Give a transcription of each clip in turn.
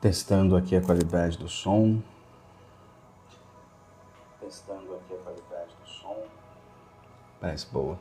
Testando aqui a qualidade do som. Parece boa.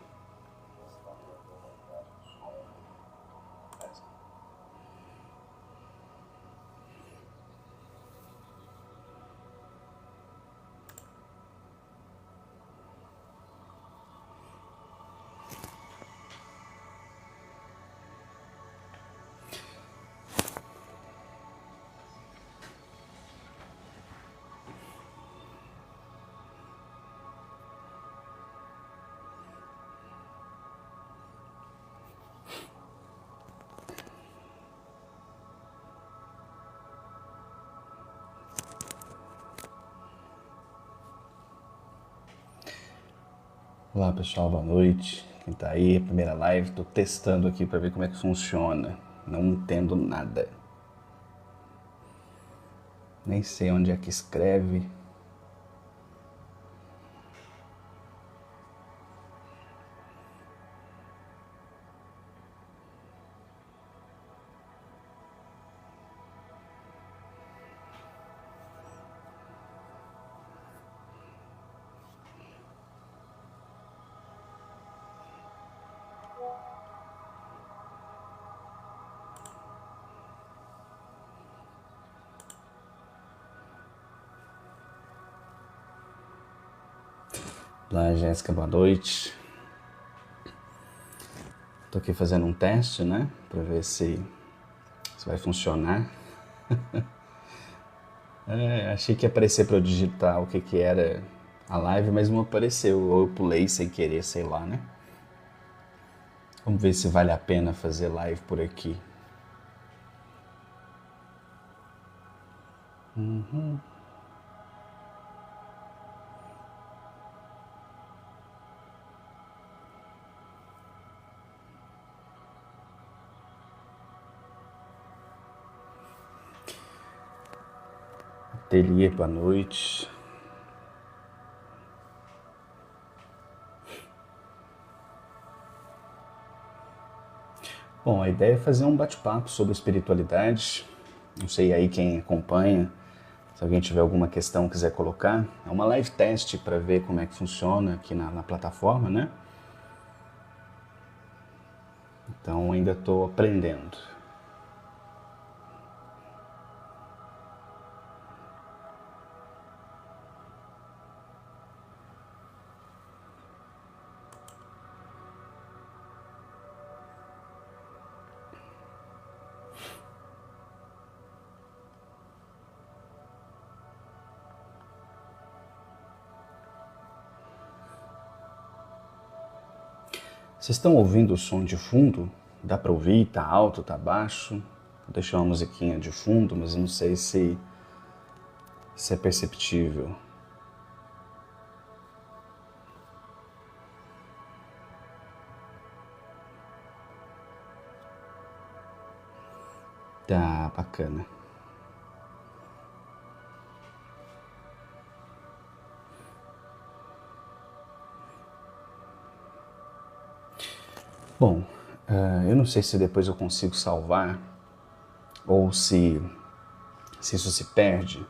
Olá pessoal, boa noite. Quem tá aí, primeira live, tô testando aqui para ver como é que funciona. Não entendo nada. Nem sei onde é que escreve. Olá Jéssica, boa noite. Tô aqui fazendo um teste, né? Pra ver se vai funcionar. Achei que ia aparecer pra eu digitar o que era a live, mas não apareceu. Ou eu pulei sem querer, sei lá, né? Vamos ver se vale a pena fazer live por aqui. Ateliê, boa noite. Bom, a ideia é fazer um bate-papo sobre espiritualidade. Não sei aí quem acompanha, se alguém tiver alguma questão quiser colocar. É uma live teste para ver como é que funciona aqui na plataforma, né? Então ainda estou aprendendo. Vocês estão ouvindo o som de fundo? Dá para ouvir? Tá alto, tá baixo? Vou deixar uma musiquinha de fundo, mas eu não sei se é perceptível. Tá bacana. Bom, eu não sei se depois eu consigo salvar ou se isso se perde,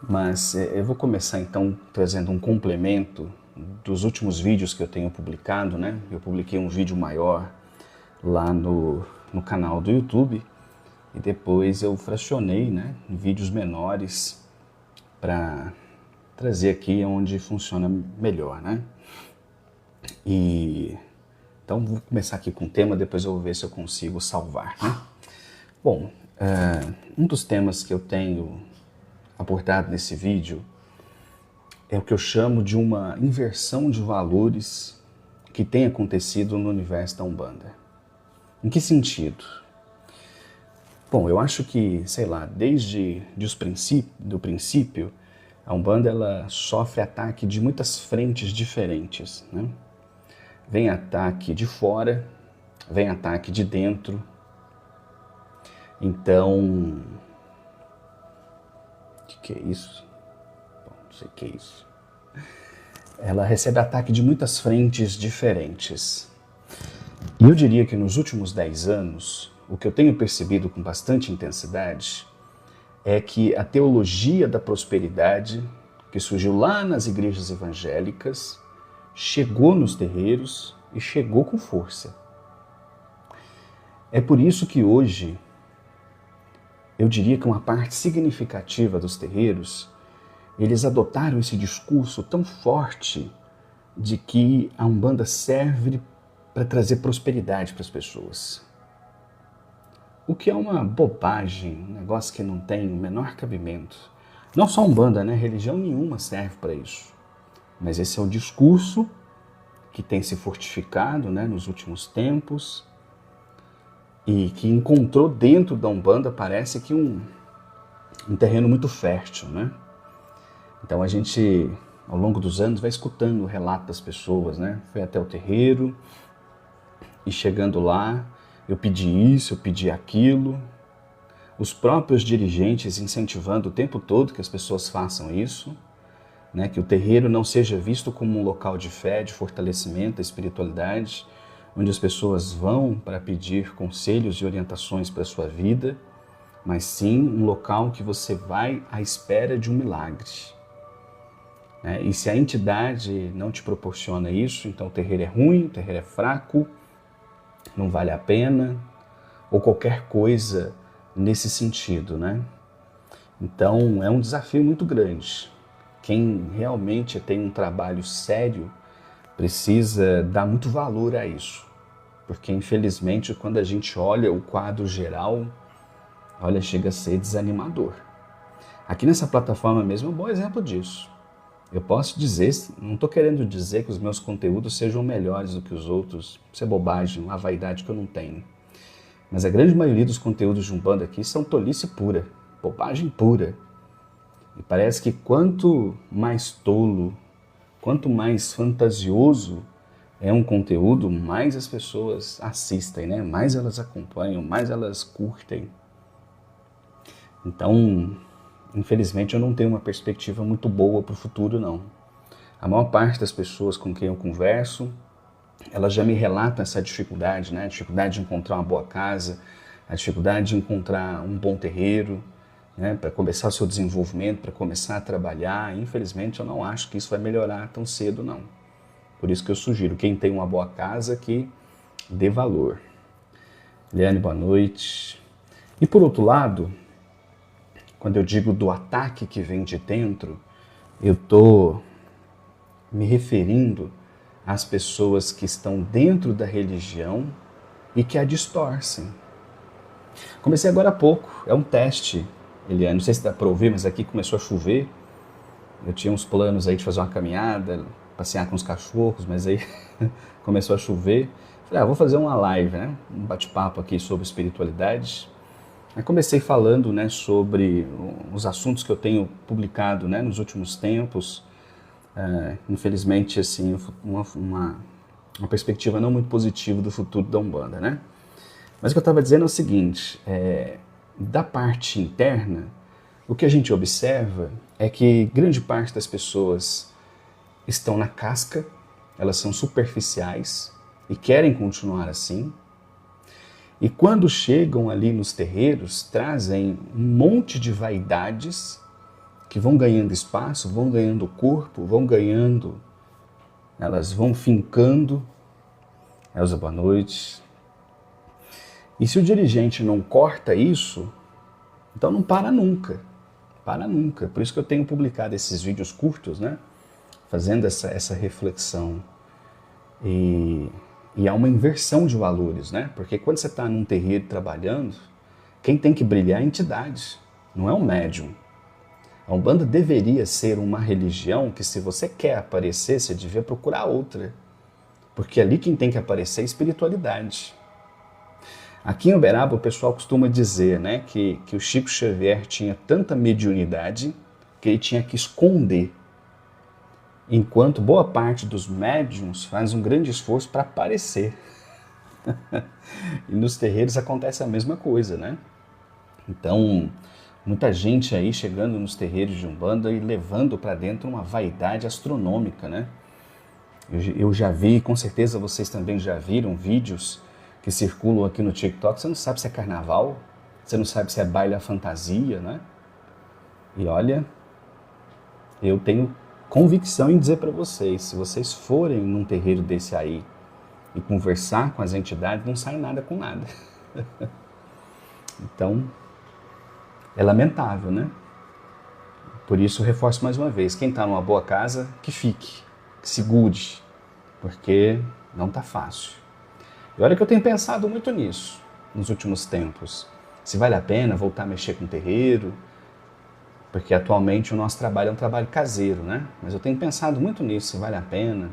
mas eu vou começar então trazendo um complemento dos últimos vídeos que eu tenho publicado, né? Eu publiquei um vídeo maior lá no canal do YouTube e depois eu fracionei, né, em vídeos menores para trazer aqui onde funciona melhor, né? Então vou começar aqui com o tema, depois eu vou ver se eu consigo salvar, né? Bom, um dos temas que eu tenho abordado nesse vídeo é o que eu chamo de uma inversão de valores que tem acontecido no universo da Umbanda. Em que sentido? Bom, eu acho que, sei lá, desde do princípio, a Umbanda ela sofre ataque de muitas frentes diferentes, né? Vem ataque de fora, vem ataque de dentro. Então, o que é isso? Bom, não sei o que é isso. Ela recebe ataque de muitas frentes diferentes. E eu diria que nos últimos 10 anos, o que eu tenho percebido com bastante intensidade é que a teologia da prosperidade, que surgiu lá nas igrejas evangélicas, chegou nos terreiros e chegou com força. É por isso que hoje, eu diria que uma parte significativa dos terreiros, eles adotaram esse discurso tão forte de que a Umbanda serve para trazer prosperidade para as pessoas. O que é uma bobagem, um negócio que não tem o menor cabimento. Não só a Umbanda, né? Religião nenhuma serve para isso. Mas esse é o discurso que tem se fortificado, né, nos últimos tempos e que encontrou dentro da Umbanda, parece que um terreno muito fértil, né? Então a gente, ao longo dos anos, vai escutando o relato das pessoas, né? Foi até o terreiro e chegando lá, eu pedi isso, eu pedi aquilo. Os próprios dirigentes incentivando o tempo todo que as pessoas façam isso, né? Que o terreiro não seja visto como um local de fé, de fortalecimento da espiritualidade, onde as pessoas vão para pedir conselhos e orientações para a sua vida, mas sim um local que você vai à espera de um milagre. E se a entidade não te proporciona isso, então o terreiro é ruim, o terreiro é fraco, não vale a pena, ou qualquer coisa nesse sentido, né? Então é um desafio muito grande. Quem realmente tem um trabalho sério precisa dar muito valor a isso, porque infelizmente quando a gente olha o quadro geral, olha, chega a ser desanimador. Aqui nessa plataforma mesmo é um bom exemplo disso. Eu posso dizer, não estou querendo dizer que os meus conteúdos sejam melhores do que os outros, isso é bobagem, uma vaidade que eu não tenho. Mas a grande maioria dos conteúdos de Umbanda aqui são tolice pura, bobagem pura. E parece que quanto mais tolo, quanto mais fantasioso é um conteúdo, mais as pessoas assistem, né? Mais elas acompanham, mais elas curtem. Então, infelizmente, eu não tenho uma perspectiva muito boa para o futuro, não. A maior parte das pessoas com quem eu converso, elas já me relatam essa dificuldade, né? A dificuldade de encontrar uma boa casa, a dificuldade de encontrar um bom terreiro, né? Para começar o seu desenvolvimento, para começar a trabalhar. Infelizmente, eu não acho que isso vai melhorar tão cedo, não. Por isso que eu sugiro, quem tem uma boa casa, que dê valor. Eliane, boa noite. E por outro lado, quando eu digo do ataque que vem de dentro, eu estou me referindo às pessoas que estão dentro da religião e que a distorcem. Comecei agora há pouco, é um teste, Eliane, não sei se dá para ouvir, mas aqui começou a chover. Eu tinha uns planos aí de fazer uma caminhada, passear com os cachorros, mas aí começou a chover. Falei, vou fazer uma live, né? Um bate-papo aqui sobre espiritualidade. Aí comecei falando, né, sobre os assuntos que eu tenho publicado, né, nos últimos tempos. Infelizmente, assim, uma perspectiva não muito positiva do futuro da Umbanda, né? Mas o que eu estava dizendo é o seguinte, da parte interna, o que a gente observa é que grande parte das pessoas estão na casca, elas são superficiais e querem continuar assim. E quando chegam ali nos terreiros, trazem um monte de vaidades que vão ganhando espaço, vão ganhando corpo, elas vão fincando. Elza, boa noite. E se o dirigente não corta isso, então não para nunca. Para nunca. Por isso que eu tenho publicado esses vídeos curtos, né? Fazendo essa reflexão. E há uma inversão de valores, né? Porque quando você está num terreiro trabalhando, quem tem que brilhar é a entidade, não é um médium. A Umbanda deveria ser uma religião que, se você quer aparecer, você devia procurar outra. Porque ali quem tem que aparecer é a espiritualidade. Aqui em Uberaba o pessoal costuma dizer, né, que o Chico Xavier tinha tanta mediunidade que ele tinha que esconder. Enquanto boa parte dos médiums faz um grande esforço para aparecer. E nos terreiros acontece a mesma coisa, né? Então, muita gente aí chegando nos terreiros de Umbanda e levando para dentro uma vaidade astronômica, né? Eu já vi, com certeza vocês também já viram vídeos que circulam aqui no TikTok. Você não sabe se é carnaval, você não sabe se é baile à fantasia, né? E olha, eu tenho convicção em dizer para vocês, se vocês forem num terreiro desse aí e conversar com as entidades, não sai nada com nada. Então, é lamentável, né? Por isso, reforço mais uma vez, quem está numa boa casa, que fique, que segure, porque não está fácil. E olha que eu tenho pensado muito nisso nos últimos tempos. Se vale a pena voltar a mexer com o terreiro, porque atualmente o nosso trabalho é um trabalho caseiro, né? Mas eu tenho pensado muito nisso, se vale a pena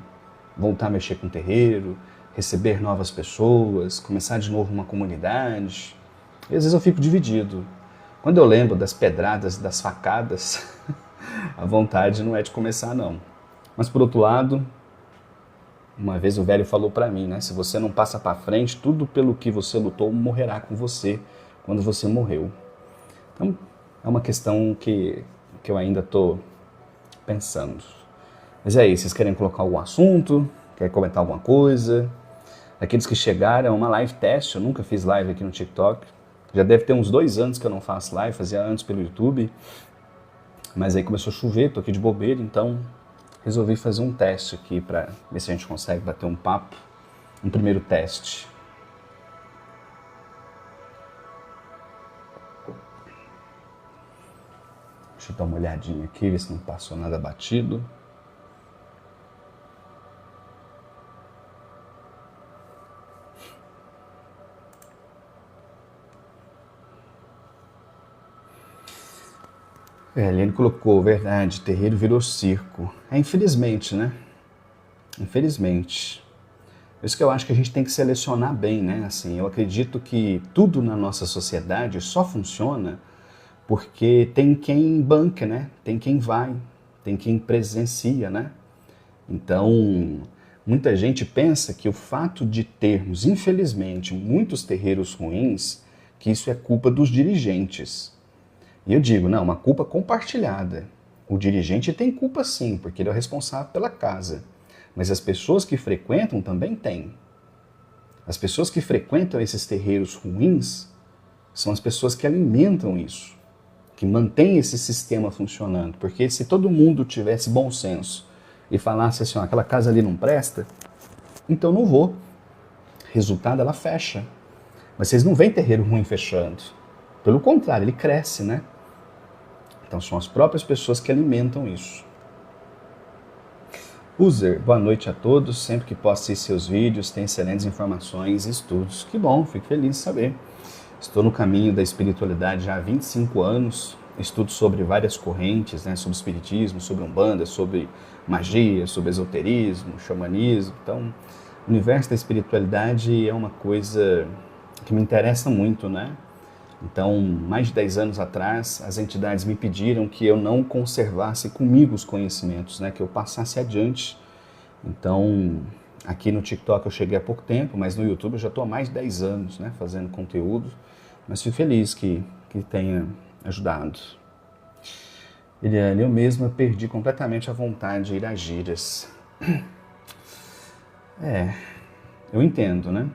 voltar a mexer com o terreiro, receber novas pessoas, começar de novo uma comunidade. E às vezes eu fico dividido. Quando eu lembro das pedradas, das facadas, a vontade não é de começar, não. Mas por outro lado, uma vez o velho falou para mim, né? Se você não passa para frente, tudo pelo que você lutou morrerá com você quando você morreu. Então, é uma questão que eu ainda estou pensando. Mas é isso, vocês querem colocar algum assunto? Querem comentar alguma coisa? Aqueles que chegaram, é uma live teste, eu nunca fiz live aqui no TikTok. Já deve ter uns 2 anos que eu não faço live, fazia antes pelo YouTube. Mas aí começou a chover, tô aqui de bobeira, então resolvi fazer um teste aqui para ver se a gente consegue bater um papo. Um primeiro teste. Deixa eu dar uma olhadinha aqui, ver se não passou nada batido. Ele colocou, verdade, terreiro virou circo. Infelizmente, né? Infelizmente. Por isso que eu acho que a gente tem que selecionar bem, né? Assim, eu acredito que tudo na nossa sociedade só funciona porque tem quem banca, né? Tem quem vai, tem quem presencia, né? Então, muita gente pensa que o fato de termos, infelizmente, muitos terreiros ruins, que isso é culpa dos dirigentes. E eu digo, não, uma culpa compartilhada. O dirigente tem culpa sim, porque ele é o responsável pela casa. Mas as pessoas que frequentam também têm. As pessoas que frequentam esses terreiros ruins são as pessoas que alimentam isso, que mantêm esse sistema funcionando. Porque se todo mundo tivesse bom senso e falasse assim, ó, aquela casa ali não presta, então não vou. Resultado, ela fecha. Mas vocês não veem terreiro ruim fechando. Pelo contrário, ele cresce, né? Então são as próprias pessoas que alimentam isso. User, boa noite a todos. Sempre que posso assistir seus vídeos, tem excelentes informações e estudos. Que bom, fico feliz de saber. Estou no caminho da espiritualidade já há 25 anos. Estudo sobre várias correntes, né? Sobre espiritismo, sobre umbanda, sobre magia, sobre esoterismo, xamanismo. Então, o universo da espiritualidade é uma coisa que me interessa muito, né? Então, mais de 10 anos atrás, as entidades me pediram que eu não conservasse comigo os conhecimentos, né? Que eu passasse adiante. Então, aqui no TikTok eu cheguei há pouco tempo, mas no YouTube eu já estou há mais de 10 anos, né? Fazendo conteúdo. Mas fico feliz que tenha ajudado. Eliane, eu mesma perdi completamente a vontade de ir a giras. Eu entendo, né?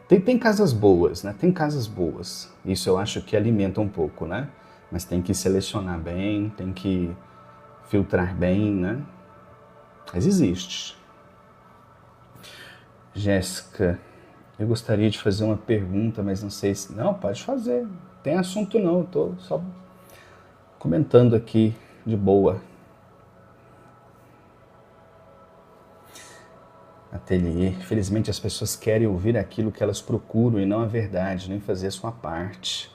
Tem casas boas, né? Tem casas boas. Isso eu acho que alimenta um pouco, né? Mas tem que selecionar bem, tem que filtrar bem, né? Mas existe. Jéssica, eu gostaria de fazer uma pergunta, mas não sei se... Não, pode fazer. Não tem assunto não, eu tô só comentando aqui de boa. Ateliê. Felizmente as pessoas querem ouvir aquilo que elas procuram e não a verdade, nem fazer a sua parte.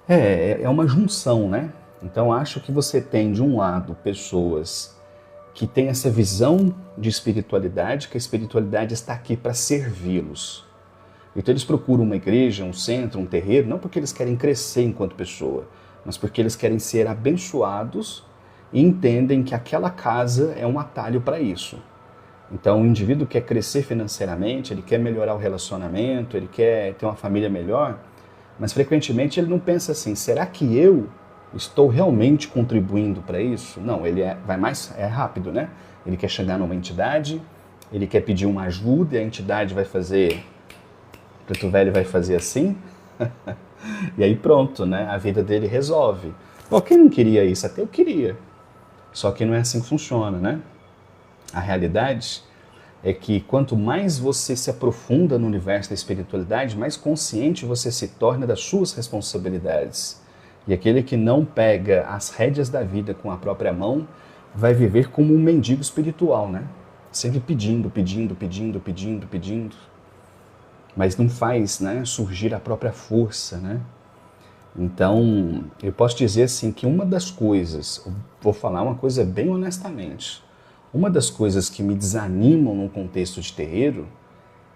É uma junção, né? Então acho que você tem de um lado pessoas que têm essa visão de espiritualidade, que a espiritualidade está aqui para servi-los. Então eles procuram uma igreja, um centro, um terreiro, não porque eles querem crescer enquanto pessoa, mas porque eles querem ser abençoados e entendem que aquela casa é um atalho para isso. Então o indivíduo quer crescer financeiramente, ele quer melhorar o relacionamento, ele quer ter uma família melhor, mas frequentemente ele não pensa assim, será que eu estou realmente contribuindo para isso? Não, ele vai mais rápido, né? Ele quer chegar numa entidade, ele quer pedir uma ajuda e a entidade vai fazer, o preto velho vai fazer assim, e aí pronto, né? A vida dele resolve. Bom, quem não queria isso? Até eu queria. Só que não é assim que funciona, né? A realidade é que quanto mais você se aprofunda no universo da espiritualidade, mais consciente você se torna das suas responsabilidades. E aquele que não pega as rédeas da vida com a própria mão vai viver como um mendigo espiritual, né? Sempre pedindo, pedindo, pedindo, pedindo, pedindo. Mas não faz, né, surgir a própria força, né? Então, eu posso dizer assim que uma das coisas, vou falar uma coisa bem honestamente, uma das coisas que me desanimam no contexto de terreiro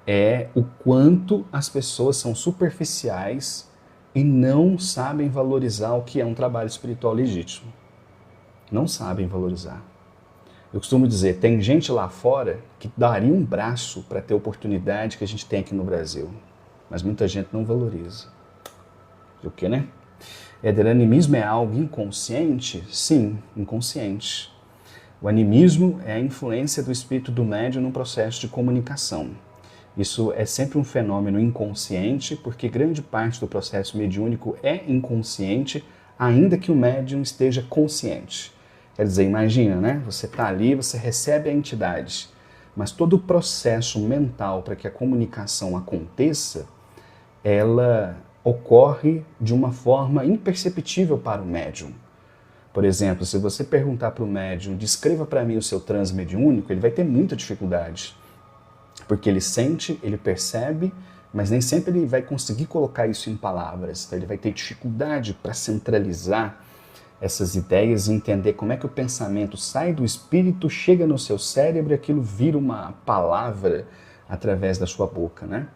é o quanto as pessoas são superficiais e não sabem valorizar o que é um trabalho espiritual legítimo. Não sabem valorizar. Eu costumo dizer, tem gente lá fora que daria um braço para ter a oportunidade que a gente tem aqui no Brasil, mas muita gente não valoriza. O que, né? Éder, animismo é algo inconsciente? Sim, inconsciente. O animismo é a influência do espírito do médium no processo de comunicação. Isso é sempre um fenômeno inconsciente, porque grande parte do processo mediúnico é inconsciente, ainda que o médium esteja consciente. Quer dizer, imagina, né? Você está ali, você recebe a entidade, mas todo o processo mental para que a comunicação aconteça, ela ocorre de uma forma imperceptível para o médium. Por exemplo, se você perguntar para o médium, descreva para mim o seu transe mediúnico, ele vai ter muita dificuldade. Porque ele sente, ele percebe, mas nem sempre ele vai conseguir colocar isso em palavras. Então ele vai ter dificuldade para centralizar essas ideias e entender como é que o pensamento sai do espírito, chega no seu cérebro e aquilo vira uma palavra através da sua boca, né?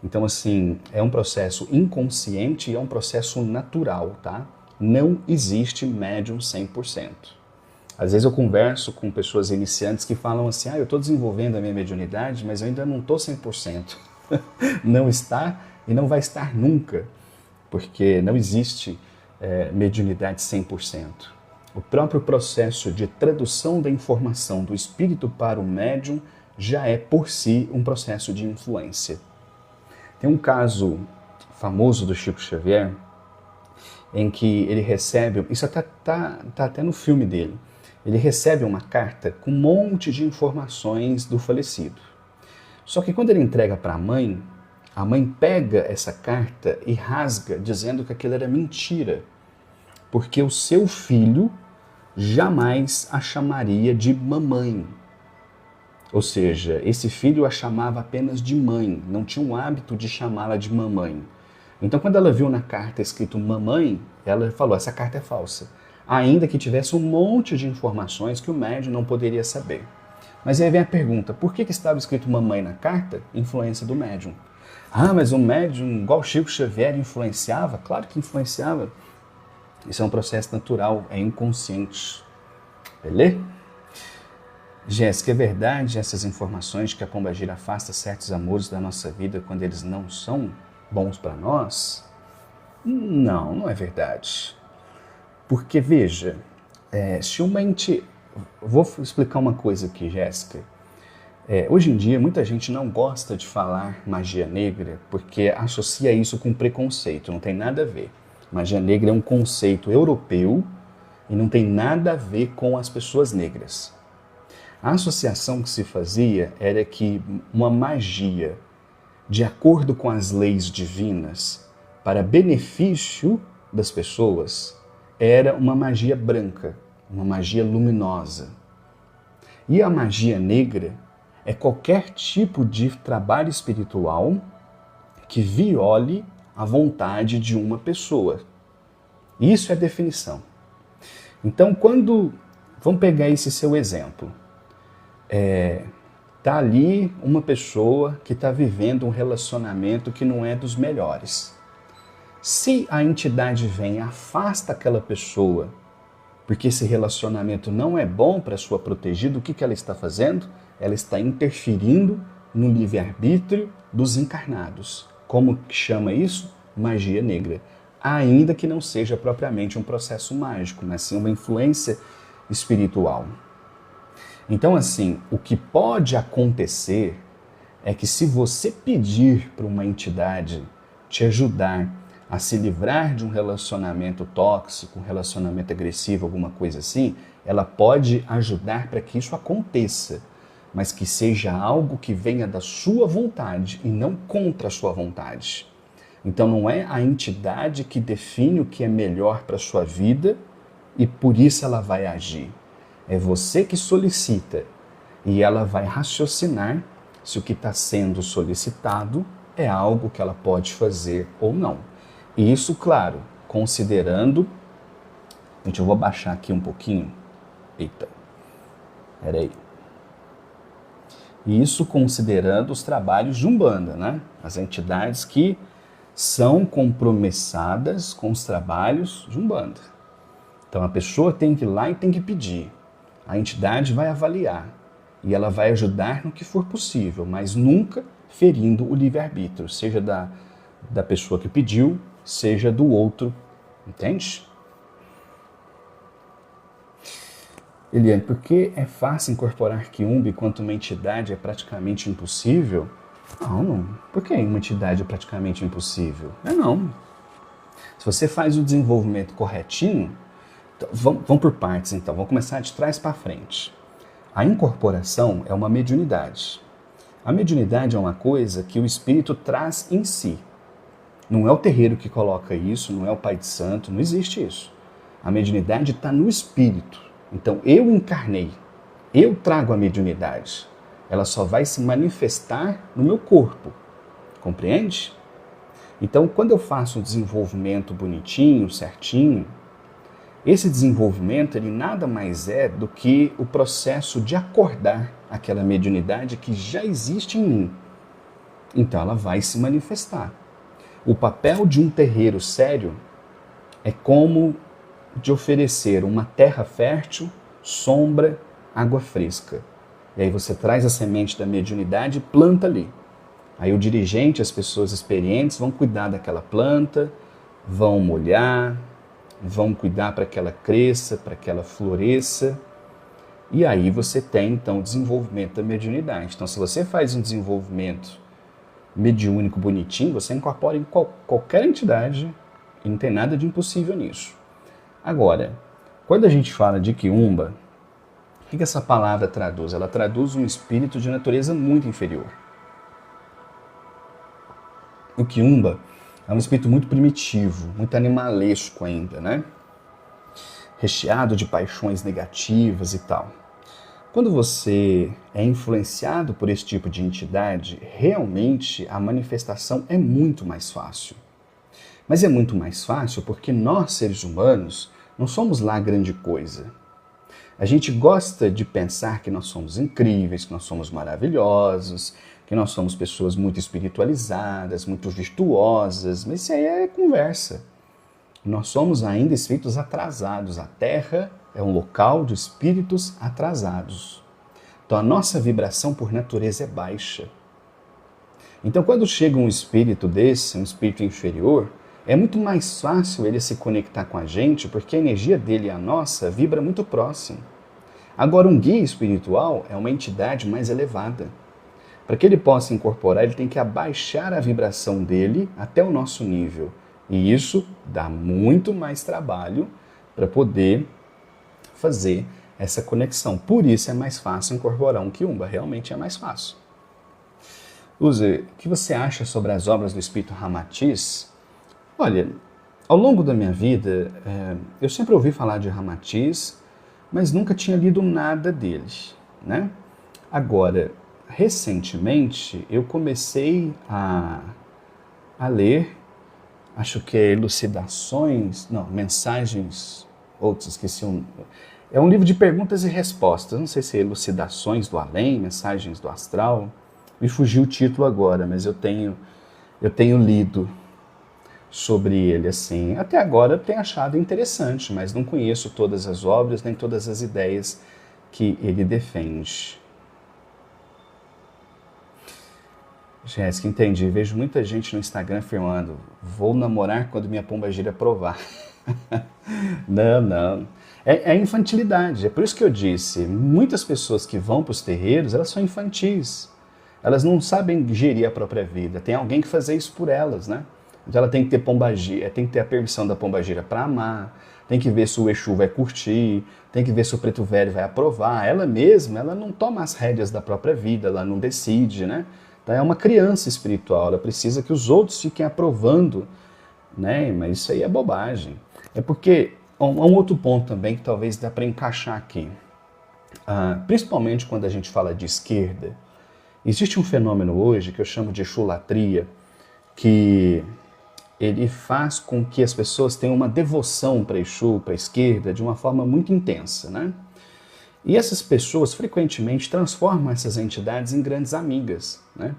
Então, assim, é um processo inconsciente e é um processo natural, tá? Não existe médium 100%. Às vezes eu converso com pessoas iniciantes que falam assim, eu estou desenvolvendo a minha mediunidade, mas eu ainda não estou 100%. Não está e não vai estar nunca, porque não existe mediunidade 100%. O próprio processo de tradução da informação do espírito para o médium já é por si um processo de influência. Tem um caso famoso do Chico Xavier, em que ele recebe, isso tá até no filme dele, ele recebe uma carta com um monte de informações do falecido. Só que quando ele entrega para a mãe pega essa carta e rasga, dizendo que aquilo era mentira, porque o seu filho jamais a chamaria de mamãe. Ou seja, esse filho a chamava apenas de mãe, não tinha o hábito de chamá-la de mamãe. Então, quando ela viu na carta escrito mamãe, ela falou, essa carta é falsa. Ainda que tivesse um monte de informações que o médium não poderia saber. Mas aí vem a pergunta, por que estava escrito mamãe na carta? Influência do médium. Mas o médium, igual Chico Xavier, influenciava? Claro que influenciava. Isso é um processo natural, é inconsciente. Beleza? Jéssica, é verdade essas informações de que a pombagira afasta certos amores da nossa vida quando eles não são bons para nós? Não, não é verdade. Porque, veja, se uma entidade... Vou explicar uma coisa aqui, Jéssica. Hoje em dia, muita gente não gosta de falar magia negra porque associa isso com preconceito, não tem nada a ver. Magia negra é um conceito europeu e não tem nada a ver com as pessoas negras. A associação que se fazia era que uma magia, de acordo com as leis divinas, para benefício das pessoas, era uma magia branca, uma magia luminosa. E a magia negra é qualquer tipo de trabalho espiritual que viole a vontade de uma pessoa. Isso é a definição. Então, vamos pegar esse seu exemplo. Tá ali uma pessoa que está vivendo um relacionamento que não é dos melhores. Se a entidade vem e afasta aquela pessoa, porque esse relacionamento não é bom para sua protegida, o que ela está fazendo? Ela está interferindo no livre-arbítrio dos encarnados. Como que chama isso? Magia negra. Ainda que não seja propriamente um processo mágico, mas sim uma influência espiritual. Então, assim, o que pode acontecer é que se você pedir para uma entidade te ajudar a se livrar de um relacionamento tóxico, um relacionamento agressivo, alguma coisa assim, ela pode ajudar para que isso aconteça, mas que seja algo que venha da sua vontade e não contra a sua vontade. Então não é a entidade que define o que é melhor para a sua vida e por isso ela vai agir. É você que solicita e ela vai raciocinar se o que está sendo solicitado é algo que ela pode fazer ou não. E isso, claro, considerando... Gente, eu vou baixar aqui um pouquinho. Eita, peraí. Isso considerando os trabalhos de Umbanda, né? As entidades que são compromissadas com os trabalhos de Umbanda. Então a pessoa tem que ir lá e tem que pedir. A entidade vai avaliar e ela vai ajudar no que for possível, mas nunca ferindo o livre-arbítrio, seja da pessoa que pediu, seja do outro. Entende? Eliane, por que é fácil incorporar quiumba enquanto uma entidade é praticamente impossível? Não. Por que uma entidade é praticamente impossível? Não. Se você faz o desenvolvimento corretinho, então, vamos por partes então, vamos começar de trás para frente. A incorporação é uma mediunidade. A mediunidade é uma coisa que o espírito traz em si. Não é o terreiro que coloca isso, não é o pai de santo, não existe isso. A mediunidade está no espírito. Então eu encarnei, eu trago a mediunidade. Ela só vai se manifestar no meu corpo, compreende? Então quando eu faço um desenvolvimento bonitinho, certinho, esse desenvolvimento ele nada mais é do que o processo de acordar aquela mediunidade que já existe em mim. Então ela vai se manifestar. O papel de um terreiro sério é como de oferecer uma terra fértil, sombra, água fresca. E aí você traz a semente da mediunidade e planta ali. Aí o dirigente, as pessoas experientes vão cuidar daquela planta, vão molhar, vão cuidar para que ela cresça, para que ela floresça. E aí você tem então o desenvolvimento da mediunidade. Então se você faz um desenvolvimento mediúnico bonitinho, você incorpora em qualquer entidade e não tem nada de impossível nisso. Agora, quando a gente fala de quiumba, o que essa palavra traduz? Ela traduz um espírito de natureza muito inferior. O quiumba é um espírito muito primitivo, muito animalesco ainda, né? Recheado de paixões negativas e tal. Quando você é influenciado por esse tipo de entidade, realmente a manifestação é muito mais fácil. Mas é muito mais fácil porque nós, seres humanos, não somos lá grande coisa. A gente gosta de pensar que nós somos incríveis, que nós somos maravilhosos, que nós somos pessoas muito espiritualizadas, muito virtuosas, mas isso aí é conversa. Nós somos ainda espíritos atrasados. A Terra é um local de espíritos atrasados. Então a nossa vibração por natureza é baixa. Então quando chega um espírito desse, um espírito inferior, é muito mais fácil ele se conectar com a gente, porque a energia dele e a nossa vibra muito próximo. Agora, um guia espiritual é uma entidade mais elevada. Para que ele possa incorporar, ele tem que abaixar a vibração dele até o nosso nível. E isso dá muito mais trabalho para poder fazer essa conexão. Por isso é mais fácil incorporar um quiumba, realmente é mais fácil. Uzi, o que você acha sobre as obras do espírito Ramatiz? Olha, ao longo da minha vida, eu sempre ouvi falar de Ramatiz, mas nunca tinha lido nada dele, né? Agora, recentemente, eu comecei a ler, acho que é Elucidações, não, Mensagens, esqueci é um livro de perguntas e respostas, não sei se é Elucidações do Além, Mensagens do Astral, me fugiu o título agora, mas eu tenho lido sobre ele, assim. Até agora eu tenho achado interessante, mas não conheço todas as obras, nem todas as ideias que ele defende. Jéssica, entendi. Vejo muita gente no Instagram afirmando: vou namorar quando minha pombagira provar. Não. É infantilidade. É por isso que eu disse, muitas pessoas que vão para os terreiros, elas são infantis. Elas não sabem gerir a própria vida. Tem alguém que fazer isso por elas, né? Então ela tem que ter pombagira, tem que ter a permissão da pombagira para amar, tem que ver se o Exu vai curtir, tem que ver se o preto velho vai aprovar. Ela mesma, ela não toma as rédeas da própria vida, ela não decide, né? Então é uma criança espiritual, ela precisa que os outros fiquem aprovando, né? Mas isso aí é bobagem. É porque há um outro ponto também que talvez dá para encaixar aqui. Principalmente quando a gente fala de esquerda, existe um fenômeno hoje que eu chamo de exulatria, que ele faz com que as pessoas tenham uma devoção para Exu, para a esquerda, de uma forma muito intensa, né? E essas pessoas frequentemente transformam essas entidades em grandes amigas, né?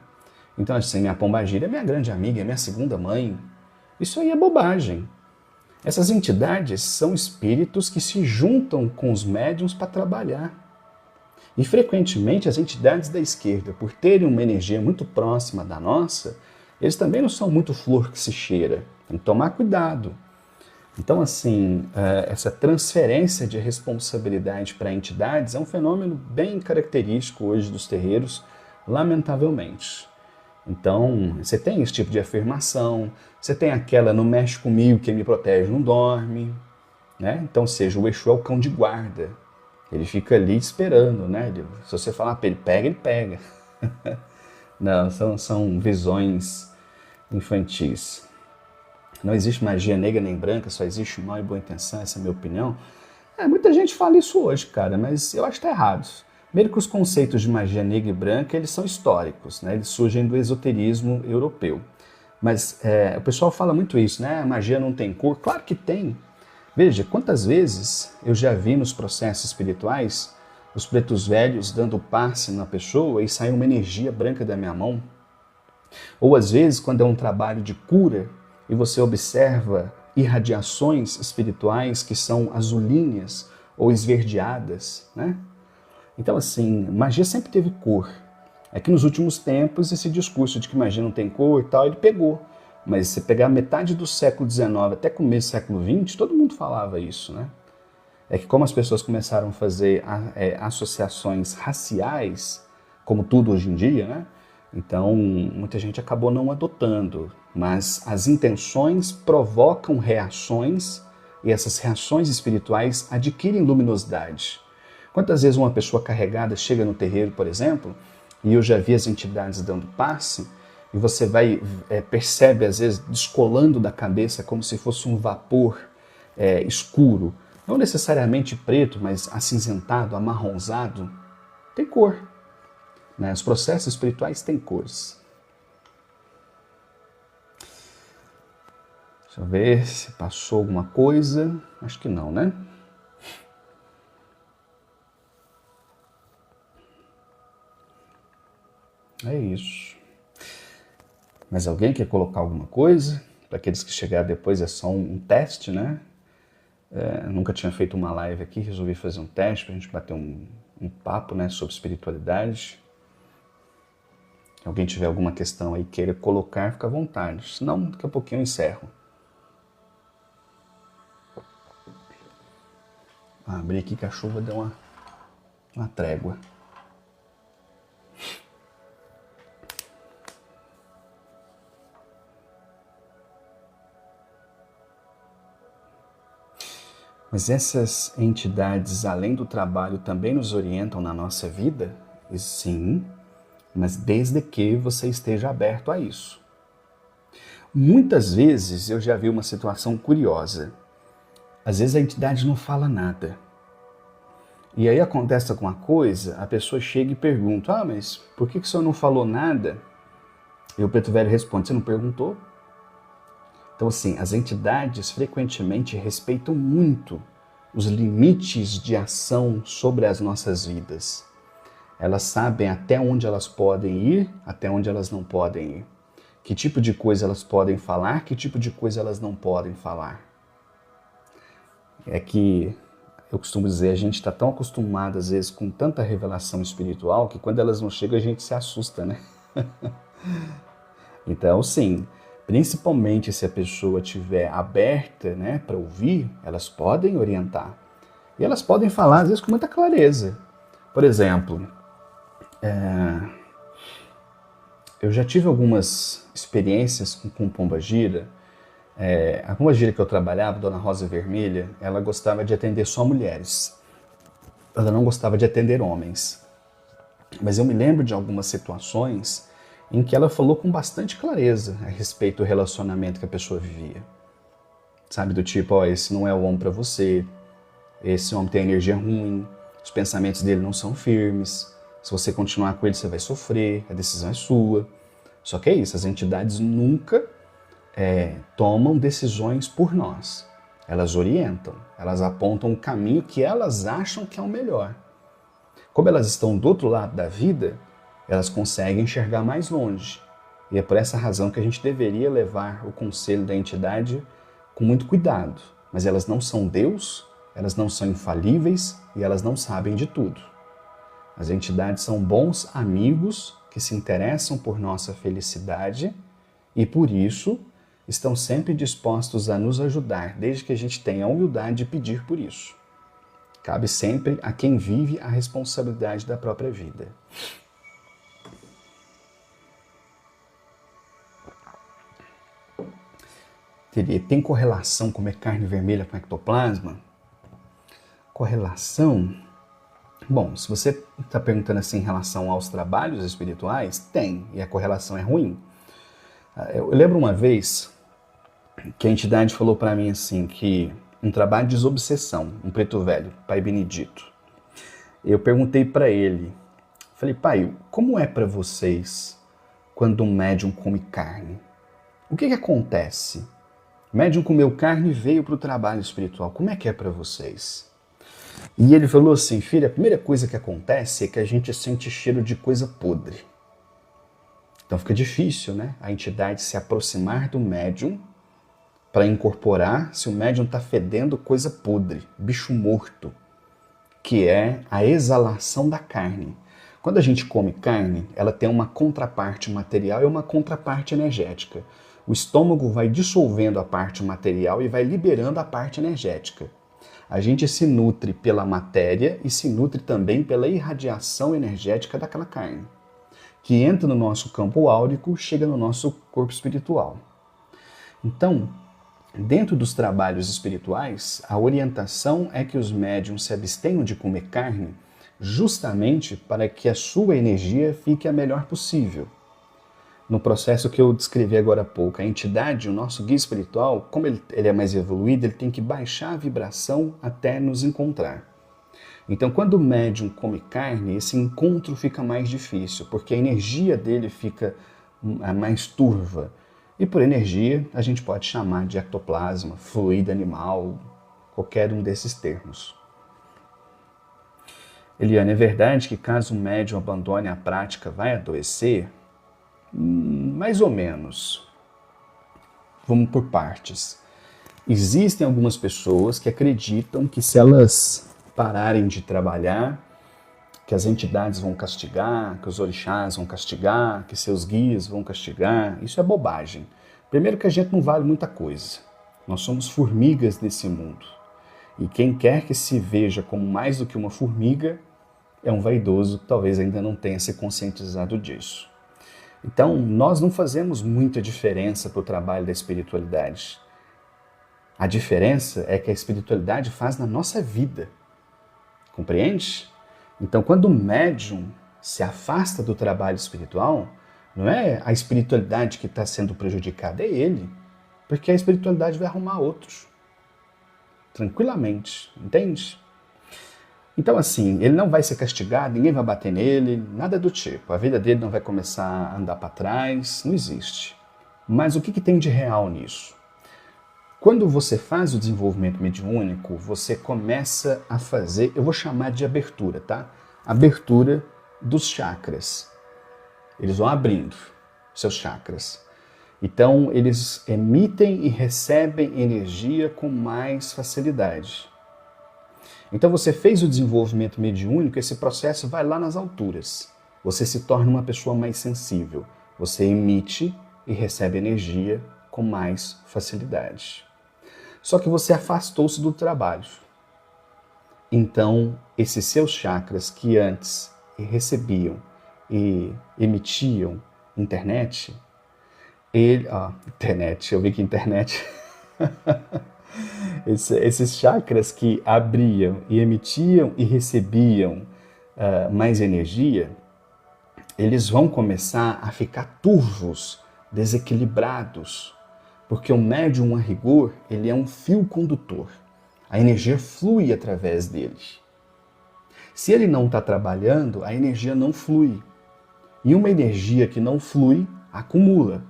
Então, assim, minha pombagira é minha grande amiga, é minha segunda mãe. Isso aí é bobagem. Essas entidades são espíritos que se juntam com os médiuns para trabalhar. E frequentemente as entidades da esquerda, por terem uma energia muito próxima da nossa, eles também não são muito flor que se cheira. Tem que tomar cuidado. Então, assim, essa transferência de responsabilidade para entidades é um fenômeno bem característico hoje dos terreiros, lamentavelmente. Então, você tem esse tipo de afirmação, você tem aquela não mexe comigo, quem me protege não dorme, né? Então, ou seja, o Exu é o cão de guarda. Ele fica ali esperando, né? Se você falar para ele pega, ele pega. Não, são visões infantis. Não existe magia negra nem branca, só existe mal e boa intenção, essa é a minha opinião. Muita gente fala isso hoje, cara, mas eu acho que tá errado. Primeiro que os conceitos de magia negra e branca, eles são históricos, né? Eles surgem do esoterismo europeu. Mas o pessoal fala muito isso, né? A magia não tem cor. Claro que tem. Veja, quantas vezes eu já vi nos processos espirituais os pretos velhos dando passe na pessoa e sai uma energia branca da minha mão. Ou às vezes, quando é um trabalho de cura e você observa irradiações espirituais que são azulinhas ou esverdeadas, né? Então, assim, magia sempre teve cor. É que nos últimos tempos esse discurso de que magia não tem cor e tal, ele pegou. Mas se pegar metade do século XIX até começo do século XX, todo mundo falava isso, né? É que como as pessoas começaram a fazer associações raciais, como tudo hoje em dia, né? Então, muita gente acabou não adotando, mas as intenções provocam reações e essas reações espirituais adquirem luminosidade. Quantas vezes uma pessoa carregada chega no terreiro, por exemplo, e eu já vi as entidades dando passe, e você percebe, às vezes, descolando da cabeça como se fosse um vapor escuro, não necessariamente preto, mas acinzentado, amarronzado, tem cor. Né? Os processos espirituais têm cores. Deixa eu ver se passou alguma coisa. Acho que não, né? É isso. Mas alguém quer colocar alguma coisa? Para aqueles que chegaram depois é só um teste, né? Nunca tinha feito uma live aqui, resolvi fazer um teste para a gente bater um papo, né, sobre espiritualidade. Se alguém tiver alguma questão aí queira colocar, fica à vontade. Senão, daqui a pouquinho eu encerro. Abri aqui que a chuva deu uma trégua. Mas essas entidades, além do trabalho, também nos orientam na nossa vida? Sim, mas desde que você esteja aberto a isso. Muitas vezes eu já vi uma situação curiosa. Às vezes a entidade não fala nada. E aí acontece alguma coisa, a pessoa chega e pergunta, mas por que o senhor não falou nada? E o preto velho responde, você não perguntou? Então, assim, as entidades frequentemente respeitam muito os limites de ação sobre as nossas vidas. Elas sabem até onde elas podem ir, até onde elas não podem ir. Que tipo de coisa elas podem falar, que tipo de coisa elas não podem falar. É que, eu costumo dizer, a gente está tão acostumado, às vezes, com tanta revelação espiritual, que quando elas não chegam, a gente se assusta, né? Então, sim, principalmente se a pessoa estiver aberta, né, para ouvir, elas podem orientar. E elas podem falar, às vezes, com muita clareza. Por exemplo, eu já tive algumas experiências com pombagira. A pombagira que eu trabalhava, Dona Rosa Vermelha, ela gostava de atender só mulheres. Ela não gostava de atender homens. Mas eu me lembro de algumas situações em que ela falou com bastante clareza a respeito do relacionamento que a pessoa vivia. Sabe, do tipo, ó, esse não é o homem para você, esse homem tem energia ruim, os pensamentos dele não são firmes, se você continuar com ele você vai sofrer, a decisão é sua. Só que é isso, as entidades nunca tomam decisões por nós. Elas orientam, elas apontam o caminho que elas acham que é o melhor. Como elas estão do outro lado da vida, elas conseguem enxergar mais longe. E é por essa razão que a gente deveria levar o conselho da entidade com muito cuidado. Mas elas não são Deus, elas não são infalíveis e elas não sabem de tudo. As entidades são bons amigos que se interessam por nossa felicidade e, por isso, estão sempre dispostos a nos ajudar, desde que a gente tenha a humildade de pedir por isso. Cabe sempre a quem vive a responsabilidade da própria vida. Tem correlação comer carne vermelha com ectoplasma? Correlação? Bom, se você está perguntando assim em relação aos trabalhos espirituais, tem, e a correlação é ruim. Eu lembro uma vez que a entidade falou para mim assim, que um trabalho de desobsessão, um preto velho, Pai Benedito. Eu perguntei para ele, falei, pai, como é para vocês quando um médium come carne? O que acontece? O médium comeu carne e veio para o trabalho espiritual, como é que é para vocês? E ele falou assim, filho, a primeira coisa que acontece é que a gente sente cheiro de coisa podre. Então fica difícil, né? A entidade se aproximar do médium para incorporar se o médium está fedendo coisa podre, bicho morto, que é a exalação da carne. Quando a gente come carne, ela tem uma contraparte material e uma contraparte energética. O estômago vai dissolvendo a parte material e vai liberando a parte energética. A gente se nutre pela matéria e se nutre também pela irradiação energética daquela carne, que entra no nosso campo áurico, chega no nosso corpo espiritual. Então, dentro dos trabalhos espirituais, a orientação é que os médiuns se abstenham de comer carne justamente para que a sua energia fique a melhor possível. No processo que eu descrevi agora há pouco, a entidade, o nosso guia espiritual, como ele é mais evoluído, ele tem que baixar a vibração até nos encontrar. Então, quando o médium come carne, esse encontro fica mais difícil, porque a energia dele fica mais turva. E por energia, a gente pode chamar de ectoplasma, fluido animal, qualquer um desses termos. Eliane, é verdade que caso o médium abandone a prática, vai adoecer? Mais ou menos. Vamos por partes. Existem algumas pessoas que acreditam que se elas pararem de trabalhar, que as entidades vão castigar, que os orixás vão castigar, que seus guias vão castigar. Isso é bobagem. Primeiro que a gente não vale muita coisa. Nós somos formigas nesse mundo. E quem quer que se veja como mais do que uma formiga é um vaidoso que talvez ainda não tenha se conscientizado disso. Então, nós não fazemos muita diferença para o trabalho da espiritualidade. A diferença é que a espiritualidade faz na nossa vida. Compreende? Então, quando o médium se afasta do trabalho espiritual, não é a espiritualidade que está sendo prejudicada, é ele. Porque a espiritualidade vai arrumar outros. Tranquilamente, entende? Então, assim, ele não vai ser castigado, ninguém vai bater nele, nada do tipo. A vida dele não vai começar a andar para trás, não existe. Mas o que tem de real nisso? Quando você faz o desenvolvimento mediúnico, você começa a fazer, eu vou chamar de abertura, tá? Abertura dos chakras. Eles vão abrindo seus chakras. Então, eles emitem e recebem energia com mais facilidade. Então, você fez o desenvolvimento mediúnico, esse processo vai lá nas alturas. Você se torna uma pessoa mais sensível. Você emite e recebe energia com mais facilidade. Só que você afastou-se do trabalho. Então, esses seus chakras que antes recebiam e emitiam internet, internet, eu vi que internet... Esses chakras que abriam e emitiam e recebiam mais energia, eles vão começar a ficar turvos, desequilibrados, porque o médium, a rigor, ele é um fio condutor. A energia flui através dele. Se ele não está trabalhando, a energia não flui. E uma energia que não flui, acumula.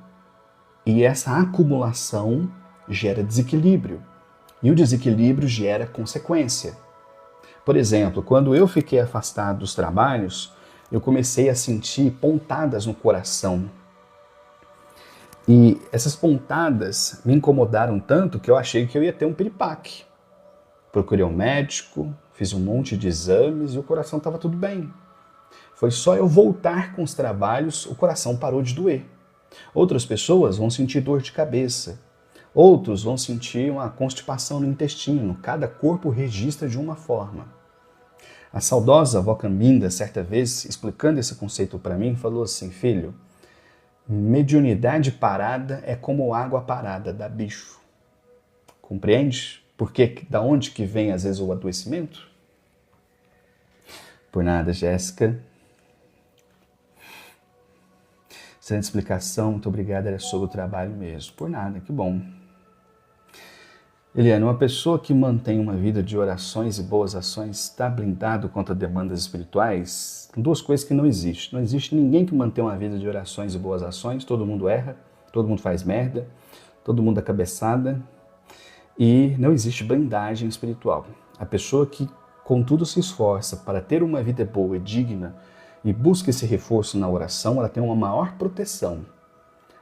E essa acumulação gera desequilíbrio. E o desequilíbrio gera consequência. Por exemplo, quando eu fiquei afastado dos trabalhos, eu comecei a sentir pontadas no coração. E essas pontadas me incomodaram tanto que eu achei que eu ia ter um piripaque. Procurei um médico, fiz um monte de exames e o coração estava tudo bem. Foi só eu voltar com os trabalhos, o coração parou de doer. Outras pessoas vão sentir dor de cabeça. Outros vão sentir uma constipação no intestino. Cada corpo registra de uma forma. A saudosa avó Cambinda, certa vez, explicando esse conceito para mim, falou assim: filho, mediunidade parada é como água parada, dá bicho. Compreende? Porque da onde que vem, às vezes, o adoecimento? Por nada, Jéssica. Excelente explicação, muito obrigado, era sobre o trabalho mesmo. Por nada, que bom. Eliane, uma pessoa que mantém uma vida de orações e boas ações está blindado contra demandas espirituais? Duas coisas que não existem. Não existe ninguém que mantém uma vida de orações e boas ações. Todo mundo erra, todo mundo faz merda, todo mundo dá cabeçada. E não existe blindagem espiritual. A pessoa que, contudo, se esforça para ter uma vida boa e digna e busca esse reforço na oração, ela tem uma maior proteção.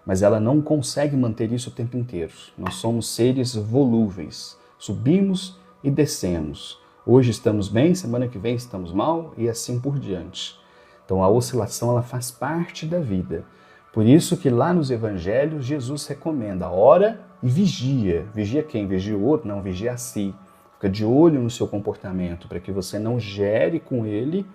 Mas ela não consegue manter isso o tempo inteiro. Nós somos seres volúveis. Subimos e descemos. Hoje estamos bem, semana que vem estamos mal e assim por diante. Então a oscilação ela faz parte da vida. Por isso que lá nos evangelhos Jesus recomenda: ora e vigia. Vigia quem? Vigia o outro? Não, vigia a si. Fica de olho no seu comportamento para que você não gere com ele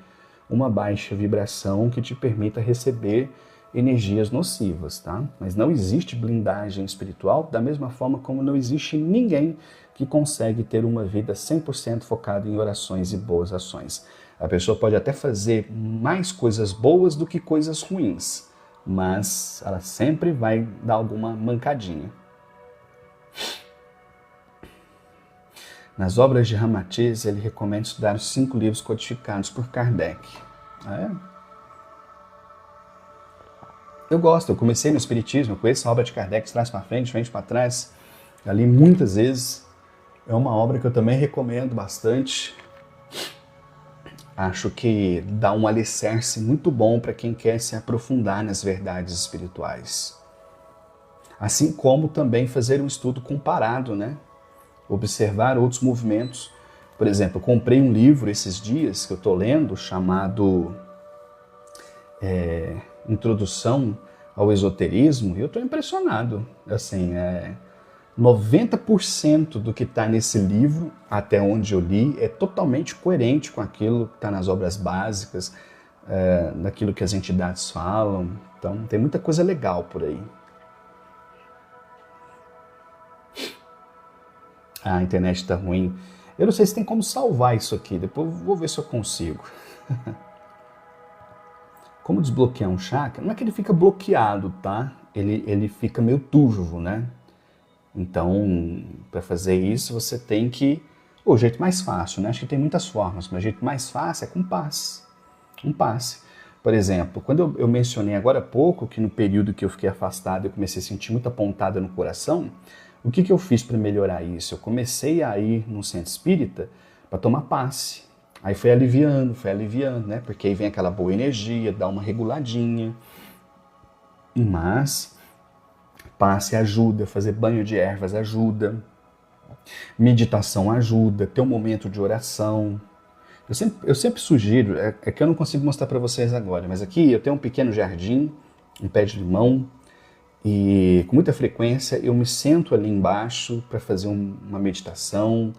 uma baixa vibração que te permita receber energias nocivas, tá? Mas não existe blindagem espiritual, da mesma forma como não existe ninguém que consegue ter uma vida 100% focada em orações e boas ações. A pessoa pode até fazer mais coisas boas do que coisas ruins, mas ela sempre vai dar alguma mancadinha. Nas obras de Ramatiz, ele recomenda estudar os 5 livros codificados por Kardec. Eu gosto, eu comecei no Espiritismo, eu conheço a obra de Kardec de trás para frente para trás, eu li muitas vezes, é uma obra que eu também recomendo bastante. Acho que dá um alicerce muito bom para quem quer se aprofundar nas verdades espirituais. Assim como também fazer um estudo comparado, né? Observar outros movimentos. Por exemplo, eu comprei um livro esses dias que eu estou lendo, chamado Introdução ao Esoterismo, e eu estou impressionado. Assim, 90% do que está nesse livro, até onde eu li, é totalmente coerente com aquilo que está nas obras básicas, daquilo que as entidades falam. Então, tem muita coisa legal por aí. A internet está ruim. Eu não sei se tem como salvar isso aqui, depois eu vou ver se eu consigo. Como desbloquear um chakra? Não é que ele fica bloqueado, tá? Ele fica meio turvo, né? Então, para fazer isso, você tem que... O jeito mais fácil, né? Acho que tem muitas formas, mas o jeito mais fácil é com passe. Um passe. Por exemplo, quando eu mencionei agora há pouco que no período que eu fiquei afastado eu comecei a sentir muita pontada no coração, o que eu fiz para melhorar isso? Eu comecei a ir no centro espírita para tomar passe. Aí foi aliviando, né? Porque aí vem aquela boa energia, dá uma reguladinha. Mas passe ajuda, fazer banho de ervas ajuda, meditação ajuda, ter um momento de oração. Eu sempre sugiro, é que eu não consigo mostrar para vocês agora, mas aqui eu tenho um pequeno jardim, um pé de limão, e com muita frequência eu me sento ali embaixo para fazer uma meditação,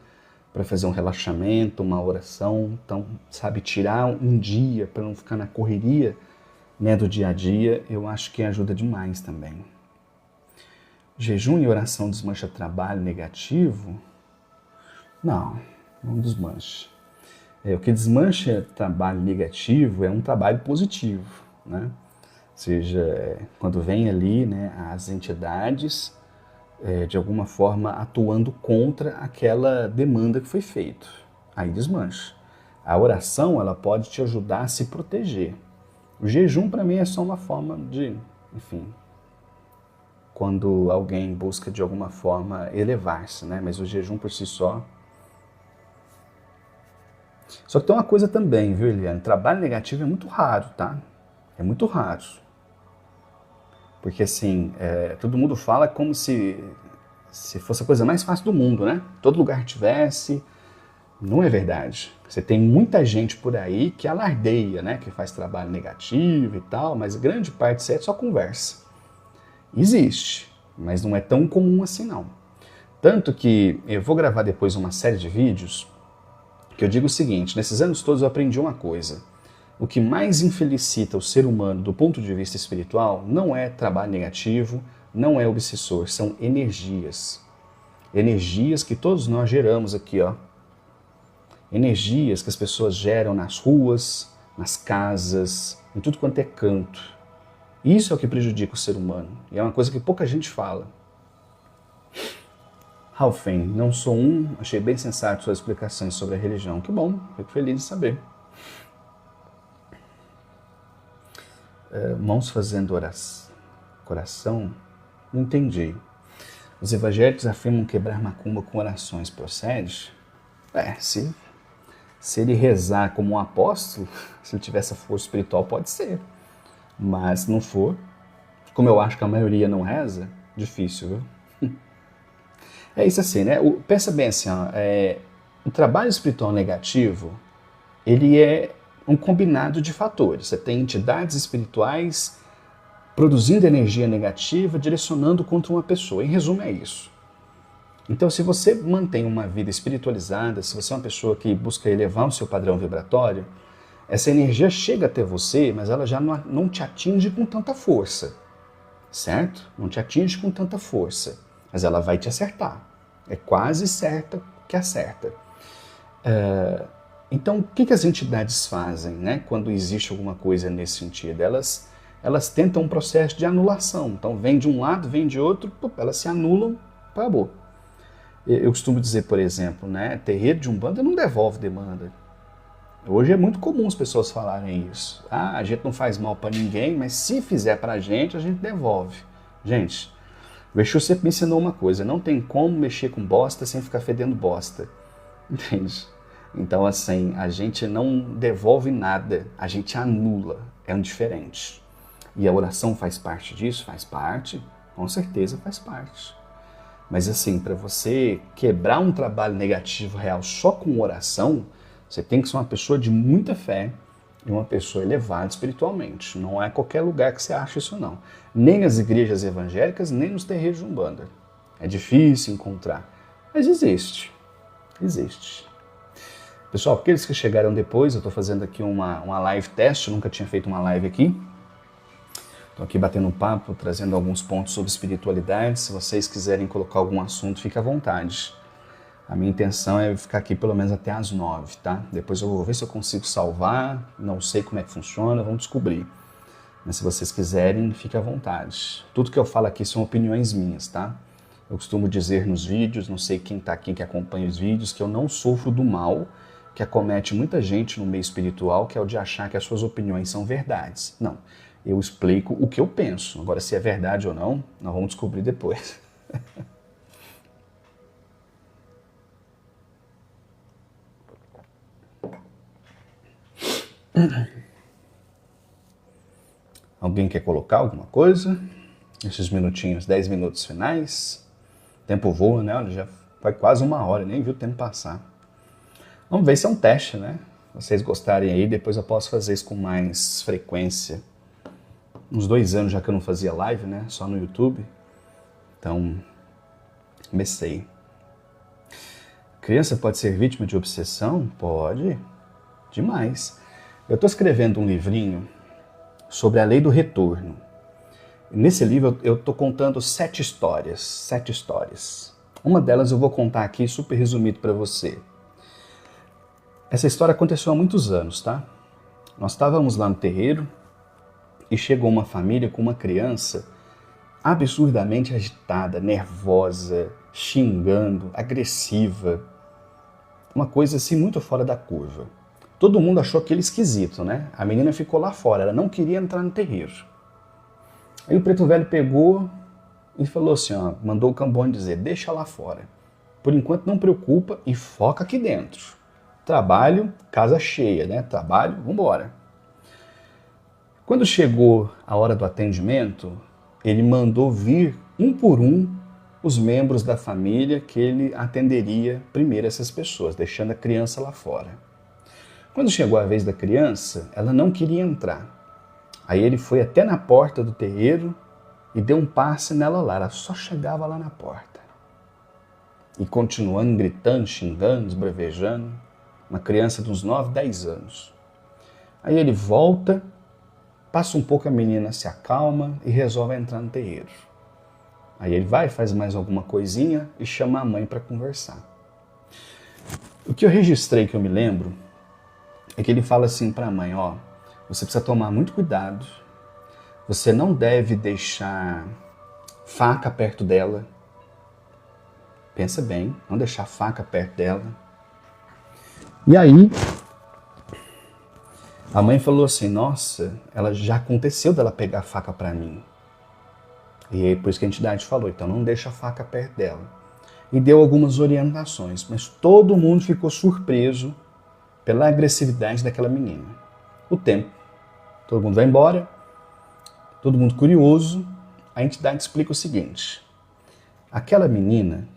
para fazer um relaxamento, uma oração. Então, sabe, tirar um dia para não ficar na correria né, do dia a dia, eu acho que ajuda demais também. Jejum e oração desmancha trabalho negativo? Não, não desmancha. O que desmancha trabalho negativo é um trabalho positivo, né? Ou seja, quando vem ali, né, as entidades, de alguma forma atuando contra aquela demanda que foi feita. Aí desmancha. A oração, ela pode te ajudar a se proteger. O jejum, para mim, é só uma forma de, enfim, quando alguém busca de alguma forma elevar-se, né? Mas o jejum por si só. Só que tem uma coisa também, viu, Eliane? Trabalho negativo é muito raro, tá? É muito raro. Porque assim, todo mundo fala como se fosse a coisa mais fácil do mundo, né? Todo lugar tivesse. Não é verdade. Você tem muita gente por aí que alardeia, né? Que faz trabalho negativo e tal, mas grande parte disso é só conversa. Existe, mas não é tão comum assim não. Tanto que eu vou gravar depois uma série de vídeos que eu digo o seguinte, nesses anos todos eu aprendi uma coisa. O que mais infelicita o ser humano do ponto de vista espiritual não é trabalho negativo, não é obsessor, são energias. Energias que todos nós geramos aqui, ó. Energias que as pessoas geram nas ruas, nas casas, em tudo quanto é canto. Isso é o que prejudica o ser humano. E é uma coisa que pouca gente fala. Ralfen, não sou achei bem sensato suas explicações sobre a religião. Que bom, fico feliz de saber. Mãos fazendo coração? Não entendi. Os evangélicos afirmam quebrar macumba com orações. Procede? Se ele rezar como um apóstolo, se ele tiver essa força espiritual, pode ser. Mas se não for, como eu acho que a maioria não reza, difícil, viu? É isso assim, né? Pensa bem assim, ó, o trabalho espiritual negativo, ele é um combinado de fatores. Você tem entidades espirituais produzindo energia negativa, direcionando contra uma pessoa. Em resumo, é isso. Então, se você mantém uma vida espiritualizada, se você é uma pessoa que busca elevar o seu padrão vibratório, essa energia chega até você, mas ela já não te atinge com tanta força, certo? Não te atinge com tanta força, mas ela vai te acertar. É quase certa que acerta. Então, o que as entidades fazem, né, quando existe alguma coisa nesse sentido? Elas tentam um processo de anulação. Então, vem de um lado, vem de outro, elas se anulam, acabou. Eu costumo dizer, por exemplo, né, terreiro de Umbanda não devolve demanda. Hoje é muito comum as pessoas falarem isso. A gente não faz mal para ninguém, mas se fizer para a gente devolve. Gente, o Exu sempre me ensinou uma coisa, não tem como mexer com bosta sem ficar fedendo bosta. Entende? Então, assim, a gente não devolve nada, a gente anula, é um diferente. E a oração faz parte disso? Faz parte, com certeza faz parte. Mas assim, para você quebrar um trabalho negativo real só com oração, você tem que ser uma pessoa de muita fé e uma pessoa elevada espiritualmente. Não é qualquer lugar que você acha isso não. Nem nas igrejas evangélicas, nem nos terreiros de Umbanda. É difícil encontrar, mas existe. Existe. Pessoal, aqueles que chegaram depois, eu estou fazendo aqui uma live teste, eu nunca tinha feito uma live aqui. Estou aqui batendo um papo, trazendo alguns pontos sobre espiritualidade. Se vocês quiserem colocar algum assunto, fique à vontade. A minha intenção é ficar aqui pelo menos até às 9, tá? Depois eu vou ver se eu consigo salvar, não sei como é que funciona, vamos descobrir. Mas se vocês quiserem, fique à vontade. Tudo que eu falo aqui são opiniões minhas, tá? Eu costumo dizer nos vídeos, não sei quem está aqui que acompanha os vídeos, que eu não sofro do mal que acomete muita gente no meio espiritual, que é o de achar que as suas opiniões são verdades. Não. Eu explico o que eu penso. Agora, se é verdade ou não, nós vamos descobrir depois. Alguém quer colocar alguma coisa? Esses minutinhos, 10 minutos finais. O tempo voa, né? Olha, já foi quase 1 hora, nem viu o tempo passar. Vamos ver se é um teste, né? Se vocês gostarem aí, depois eu posso fazer isso com mais frequência. Uns 2 anos já que eu não fazia live, né? Só no YouTube. Então, comecei. Criança pode ser vítima de obsessão? Pode. Demais. Eu estou escrevendo um livrinho sobre a lei do retorno. Nesse livro eu estou contando 7 histórias, 7 histórias. Uma delas eu vou contar aqui super resumido para você. Essa história aconteceu há muitos anos, tá? Nós estávamos lá no terreiro e chegou uma família com uma criança absurdamente agitada, nervosa, xingando, agressiva. Uma coisa assim muito fora da curva. Todo mundo achou aquele esquisito, né? A menina ficou lá fora, ela não queria entrar no terreiro. Aí o preto velho pegou e falou assim, ó, mandou o Cambone dizer, deixa lá fora. Por enquanto não preocupa e foca aqui dentro. Trabalho, casa cheia, né? Trabalho, vambora. Quando chegou a hora do atendimento, ele mandou vir um por um os membros da família que ele atenderia primeiro essas pessoas, deixando a criança lá fora. Quando chegou a vez da criança, ela não queria entrar. Aí ele foi até na porta do terreiro e deu um passe nela lá, ela só chegava lá na porta. E continuando gritando, xingando, esbravejando, uma criança de uns 9, 10 anos. Aí ele volta, passa um pouco, a menina se acalma e resolve entrar no terreiro. Aí ele vai, faz mais alguma coisinha e chama a mãe para conversar. O que eu registrei, que eu me lembro, é que ele fala assim para a mãe, ó, você precisa tomar muito cuidado, você não deve deixar faca perto dela. Pensa bem, não deixar faca perto dela. E aí, a mãe falou assim, nossa, ela já aconteceu dela pegar a faca para mim. E aí, por isso que a entidade falou, então não deixa a faca perto dela. E deu algumas orientações, mas todo mundo ficou surpreso pela agressividade daquela menina. O tempo, todo mundo vai embora, todo mundo curioso, a entidade explica o seguinte, aquela menina,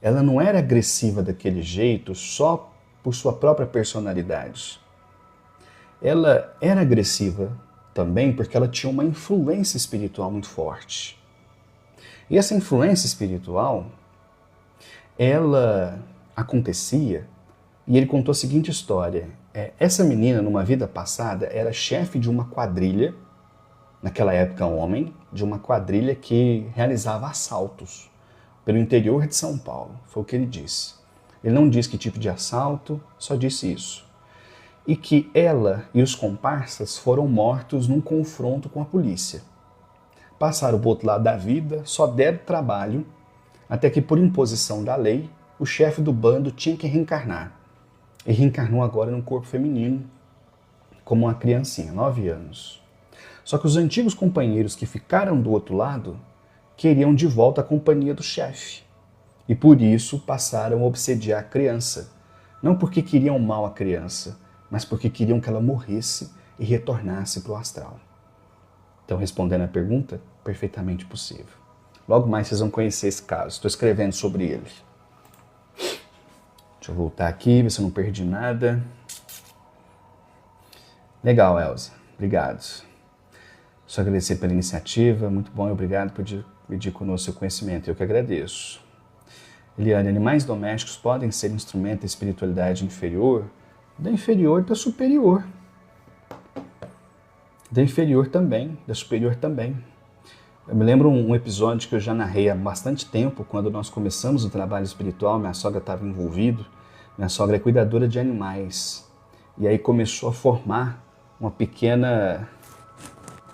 ela não era agressiva daquele jeito só por sua própria personalidade. Ela era agressiva também porque ela tinha uma influência espiritual muito forte. E essa influência espiritual, ela acontecia, e ele contou a seguinte história. Essa menina, numa vida passada, era chefe de uma quadrilha, naquela época homem, de uma quadrilha que realizava assaltos pelo interior de São Paulo. Foi o que ele disse. Ele não disse que tipo de assalto, só disse isso. E que ela e os comparsas foram mortos num confronto com a polícia. Passaram para o outro lado da vida, só deram trabalho, até que por imposição da lei, o chefe do bando tinha que reencarnar. E reencarnou agora num corpo feminino, como uma criancinha, 9 anos. Só que os antigos companheiros que ficaram do outro lado queriam de volta a companhia do chefe. E por isso passaram a obsediar a criança. Não porque queriam mal a criança, mas porque queriam que ela morresse e retornasse para o astral. Então, respondendo a pergunta, perfeitamente possível. Logo mais vocês vão conhecer esse caso. Estou escrevendo sobre ele. Deixa eu voltar aqui, ver se eu não perdi nada. Legal, Elza. Obrigado. Só agradecer pela iniciativa. Muito bom e obrigado por dividir conosco seu conhecimento. Eu que agradeço. Eliane, animais domésticos podem ser instrumento da espiritualidade inferior? Da inferior da superior. Da inferior também, da superior também. Eu me lembro um episódio que eu já narrei há bastante tempo, quando nós começamos o trabalho espiritual, minha sogra estava envolvida, minha sogra é cuidadora de animais, e aí começou a formar uma pequena,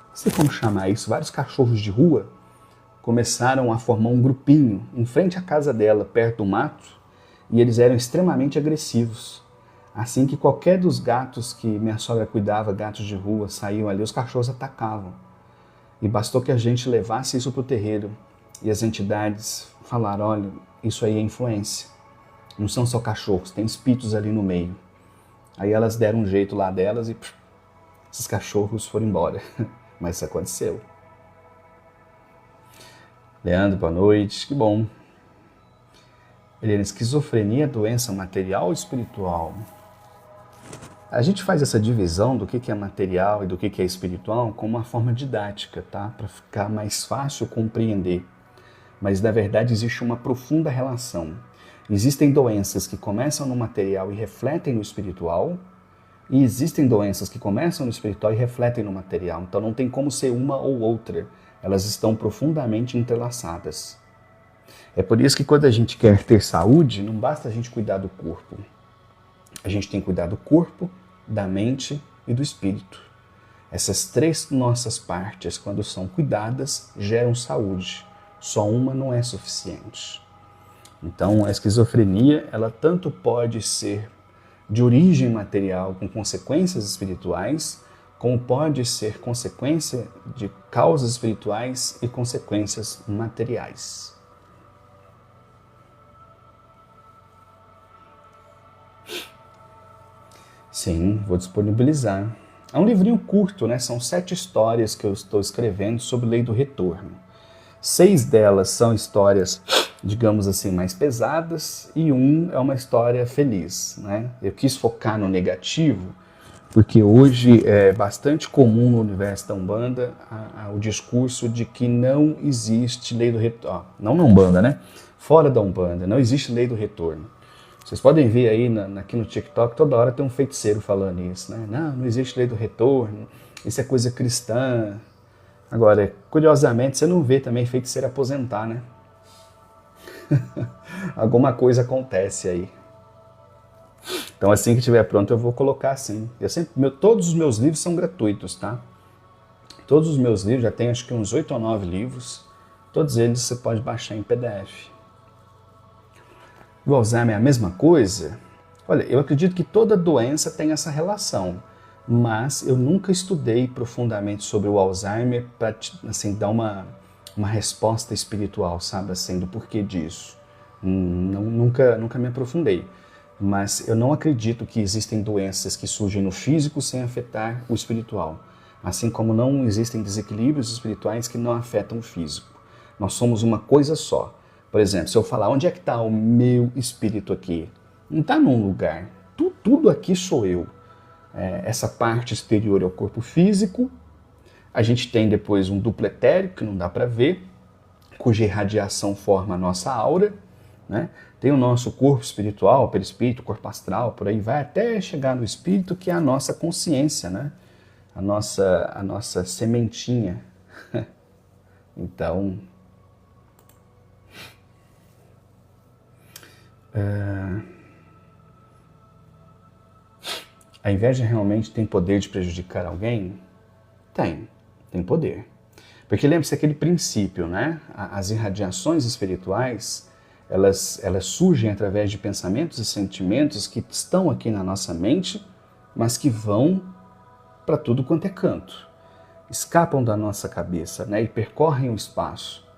não sei como chamar isso, vários cachorros de rua começaram a formar um grupinho em frente à casa dela, perto do mato, e eles eram extremamente agressivos. Assim que qualquer dos gatos que minha sogra cuidava, gatos de rua, saíam ali, os cachorros atacavam. E bastou que a gente levasse isso para o terreiro. E as entidades falaram, olha, isso aí é influência. Não são só cachorros, tem espíritos ali no meio. Aí elas deram um jeito lá delas e esses cachorros foram embora. Mas isso aconteceu. Leandro, boa noite. Que bom. Helena, esquizofrenia é doença material ou espiritual? A gente faz essa divisão do que é material e do que é espiritual como uma forma didática, tá? Para ficar mais fácil compreender. Mas, na verdade, existe uma profunda relação. Existem doenças que começam no material e refletem no espiritual, E existem doenças que começam no espiritual e refletem no material. Então não tem como ser uma ou outra. Elas estão profundamente entrelaçadas. É por isso que quando a gente quer ter saúde, não basta a gente cuidar do corpo. A gente tem que cuidar do corpo, da mente e do espírito. Essas três nossas partes, quando são cuidadas, geram saúde. Só uma não é suficiente. Então, a esquizofrenia, ela tanto pode ser de origem material com consequências espirituais, como pode ser consequência de causas espirituais e consequências materiais. Sim, vou disponibilizar. É um livrinho curto, né? São 7 histórias que eu estou escrevendo sobre lei do retorno. 6 delas são histórias, digamos assim, mais pesadas, e é uma história feliz, né? Eu quis focar no negativo, porque hoje é bastante comum no universo da Umbanda o discurso de que não existe lei do retorno. Não na Umbanda, né? Fora da Umbanda, não existe lei do retorno. Vocês podem ver aí aqui no TikTok, toda hora tem um feiticeiro falando isso, né? Não existe lei do retorno, isso é coisa cristã. Agora, curiosamente, você não vê também feiticeiro aposentar, né? Alguma coisa acontece aí. Então, assim que estiver pronto, eu vou colocar assim. Todos os meus livros são gratuitos, tá? Todos os meus livros, já tem acho que uns 8 ou 9 livros. Todos eles você pode baixar em PDF. O Alzheimer é a mesma coisa? Olha, eu acredito que toda doença tem essa relação, mas eu nunca estudei profundamente sobre o Alzheimer para assim, dar uma resposta espiritual, sabe, assim, do porquê disso. Nunca me aprofundei, mas eu não acredito que existem doenças que surgem no físico sem afetar o espiritual, assim como não existem desequilíbrios espirituais que não afetam o físico. Nós somos uma coisa só. Por exemplo, se eu falar, onde é que está o meu espírito aqui? Não está num lugar. Tudo aqui sou eu. Essa parte exterior é o corpo físico. A gente tem depois um duplo etérico, que não dá para ver, cuja irradiação forma a nossa aura, né? Tem o nosso corpo espiritual, perispírito, corpo astral, por aí vai até chegar no espírito, que é a nossa consciência, né? A nossa sementinha. Então... A inveja realmente tem poder de prejudicar alguém? Tem poder. Porque lembre-se aquele princípio, né? As irradiações espirituais, elas surgem através de pensamentos e sentimentos que estão aqui na nossa mente, mas que vão para tudo quanto é canto. Escapam da nossa cabeça, né? E percorrem o espaço.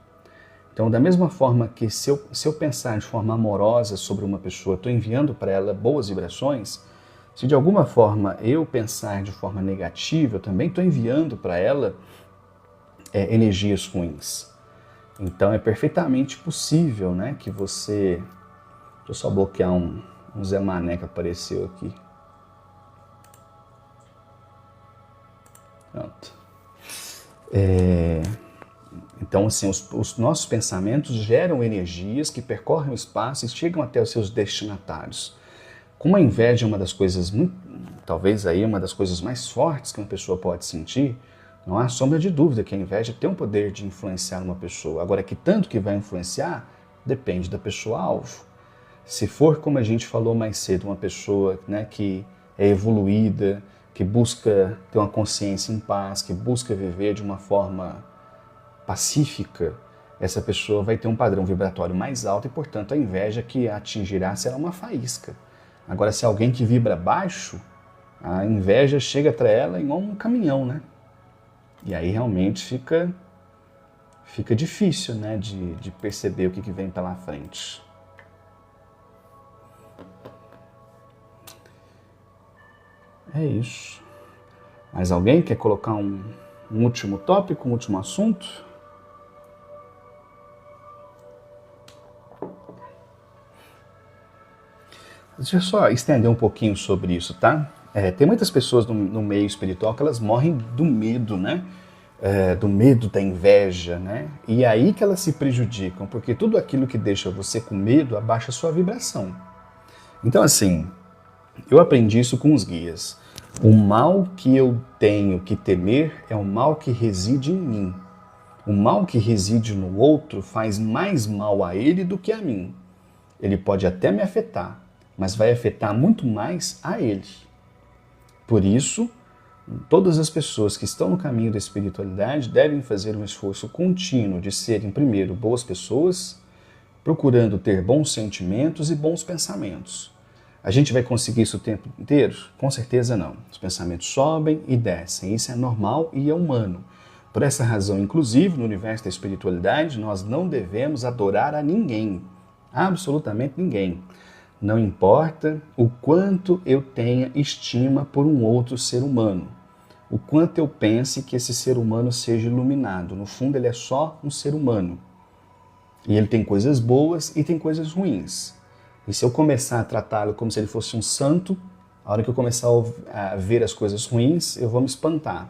Então, da mesma forma que se eu pensar de forma amorosa sobre uma pessoa, estou enviando para ela boas vibrações, se de alguma forma eu pensar de forma negativa, eu também estou enviando para ela energias ruins. Então, é perfeitamente possível, né, que você... Deixa eu só bloquear um Zé Mané que apareceu aqui. Pronto. Então, assim, os nossos pensamentos geram energias que percorrem o espaço e chegam até os seus destinatários. Como a inveja é uma das coisas, talvez aí uma das coisas mais fortes que uma pessoa pode sentir, não há sombra de dúvida que a inveja tem o poder de influenciar uma pessoa. Agora, que tanto que vai influenciar, depende da pessoa-alvo. Se for, como a gente falou mais cedo, uma pessoa, né, que é evoluída, que busca ter uma consciência em paz, que busca viver de uma forma pacífica, essa pessoa vai ter um padrão vibratório mais alto e, portanto, a inveja que a atingirá será uma faísca. Agora, se alguém que vibra baixo, a inveja chega até ela igual um caminhão, né? E aí realmente fica difícil, né, de perceber o que vem pela frente. É isso. Mais alguém quer colocar um último tópico, um último assunto? Deixa eu só estender um pouquinho sobre isso, tá? Tem muitas pessoas no meio espiritual que elas morrem do medo, né? Do medo da inveja, né? E é aí que elas se prejudicam, porque tudo aquilo que deixa você com medo abaixa a sua vibração. Então, assim, eu aprendi isso com os guias. O mal que eu tenho que temer é o mal que reside em mim. O mal que reside no outro faz mais mal a ele do que a mim. Ele pode até me afetar, mas vai afetar muito mais a ele. Por isso, todas as pessoas que estão no caminho da espiritualidade devem fazer um esforço contínuo de serem, primeiro, boas pessoas, procurando ter bons sentimentos e bons pensamentos. A gente vai conseguir isso o tempo inteiro? Com certeza não. Os pensamentos sobem e descem. Isso é normal e é humano. Por essa razão, inclusive, no universo da espiritualidade, nós não devemos adorar a ninguém. Absolutamente ninguém. Não importa o quanto eu tenha estima por um outro ser humano. O quanto eu pense que esse ser humano seja iluminado. No fundo, ele é só um ser humano. E ele tem coisas boas e tem coisas ruins. E se eu começar a tratá-lo como se ele fosse um santo, a hora que eu começar a ver as coisas ruins, eu vou me espantar.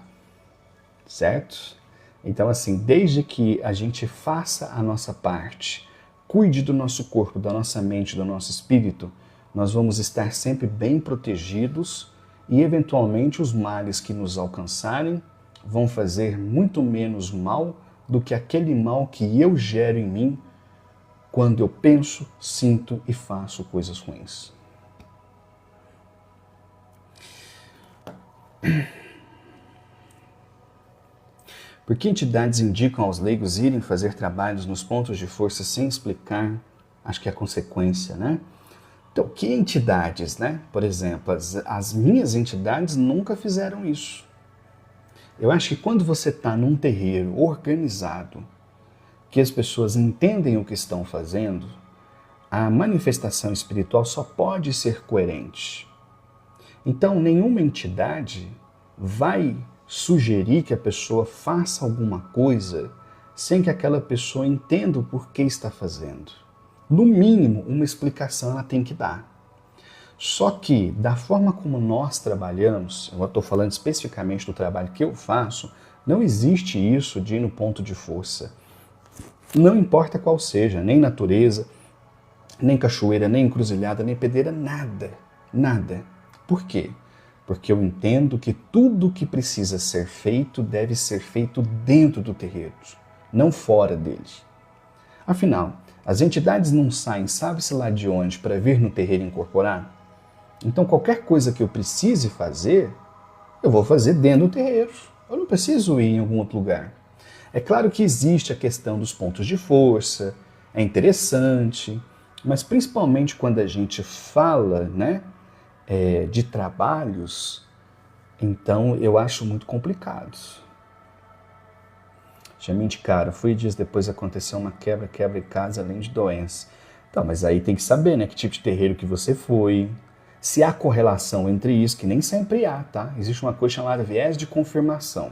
Certo? Então, assim, desde que a gente faça a nossa parte, cuide do nosso corpo, da nossa mente, do nosso espírito, nós vamos estar sempre bem protegidos e, eventualmente, os males que nos alcançarem vão fazer muito menos mal do que aquele mal que eu gero em mim quando eu penso, sinto e faço coisas ruins. Por que entidades indicam aos leigos irem fazer trabalhos nos pontos de força sem explicar, acho que é a consequência, né? Então, que entidades, né? Por exemplo, as minhas entidades nunca fizeram isso. Eu acho que quando você está num terreiro organizado, que as pessoas entendem o que estão fazendo, a manifestação espiritual só pode ser coerente. Então, nenhuma entidade vai sugerir que a pessoa faça alguma coisa sem que aquela pessoa entenda o porquê está fazendo. No mínimo, uma explicação ela tem que dar. Só que, da forma como nós trabalhamos, eu estou falando especificamente do trabalho que eu faço, não existe isso de ir no ponto de força. Não importa qual seja, nem natureza, nem cachoeira, nem encruzilhada, nem pedreira, nada. Nada. Por quê? Porque eu entendo que tudo que precisa ser feito deve ser feito dentro do terreiro, não fora dele. Afinal, as entidades não saem, sabe-se lá de onde, para vir no terreiro incorporar? Então, qualquer coisa que eu precise fazer, eu vou fazer dentro do terreiro. Eu não preciso ir em algum outro lugar. É claro que existe a questão dos pontos de força, é interessante, mas principalmente quando a gente fala, né, de trabalhos, então eu acho muito complicado. Já me indicaram, fui dias depois aconteceu uma quebra em casa, além de doença. Então, mas aí tem que saber, né, que tipo de terreiro que você foi, se há correlação entre isso, que nem sempre há, tá? Existe uma coisa chamada viés de confirmação.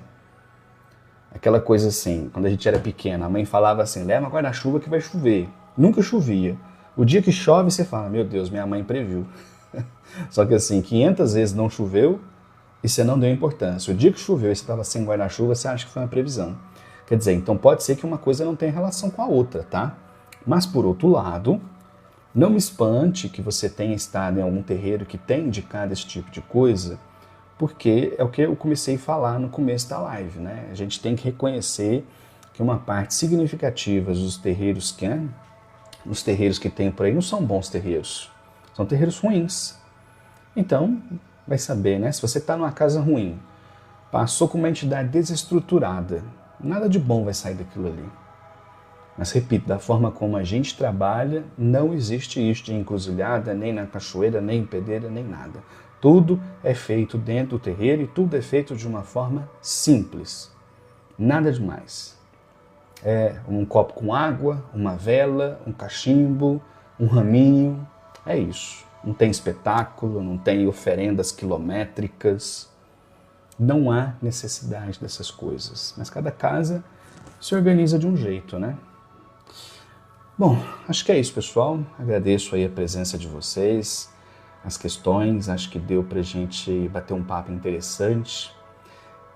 Aquela coisa assim, quando a gente era pequena, a mãe falava assim, leva guarda-chuva que vai chover. Nunca chovia. O dia que chove, você fala, meu Deus, minha mãe previu. Só que assim, 500 vezes não choveu e você não deu importância. O dia que choveu e você estava sem guarda-chuva, você acha que foi uma previsão. Quer dizer, então pode ser que uma coisa não tenha relação com a outra, tá? Mas por outro lado, não me espante que você tenha estado em algum terreiro que tenha indicado esse tipo de coisa, porque é o que eu comecei a falar no começo da live, né? A gente tem que reconhecer que uma parte significativa dos terreiros os terreiros que tem por aí não são bons terreiros, são terreiros ruins. Então, vai saber, né? Se você está numa casa ruim, passou com uma entidade desestruturada, nada de bom vai sair daquilo ali. Mas, repito, da forma como a gente trabalha, não existe isso de encruzilhada, nem na cachoeira, nem em pedreira, nem nada. Tudo é feito dentro do terreiro e tudo é feito de uma forma simples. Nada demais. É um copo com água, uma vela, um cachimbo, um raminho. É isso. Não tem espetáculo, não tem oferendas quilométricas. Não há necessidade dessas coisas. Mas cada casa se organiza de um jeito, né? Bom, acho que é isso, pessoal. Agradeço aí a presença de vocês, as questões. Acho que deu pra gente bater um papo interessante.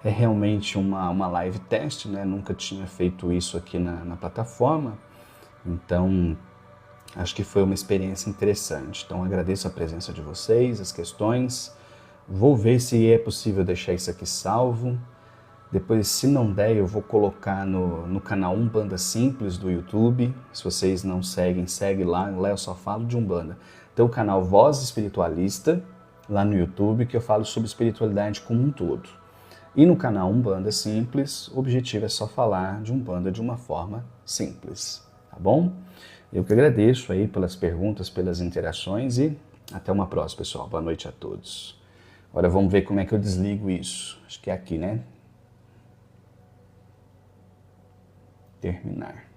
É realmente uma live teste, né? Nunca tinha feito isso aqui na plataforma. Então, acho que foi uma experiência interessante. Então, agradeço a presença de vocês, as questões. Vou ver se é possível deixar isso aqui salvo. Depois, se não der, eu vou colocar no canal Umbanda Simples do YouTube. Se vocês não seguem, segue lá. Lá eu só falo de Umbanda. Tem o canal Voz Espiritualista, lá no YouTube, que eu falo sobre espiritualidade como um todo. E no canal Umbanda Simples, o objetivo é só falar de Umbanda de uma forma simples, tá bom? Eu que agradeço aí pelas perguntas, pelas interações e até uma próxima, pessoal. Boa noite a todos. Agora vamos ver como é que eu desligo isso. Acho que é aqui, né? Terminar.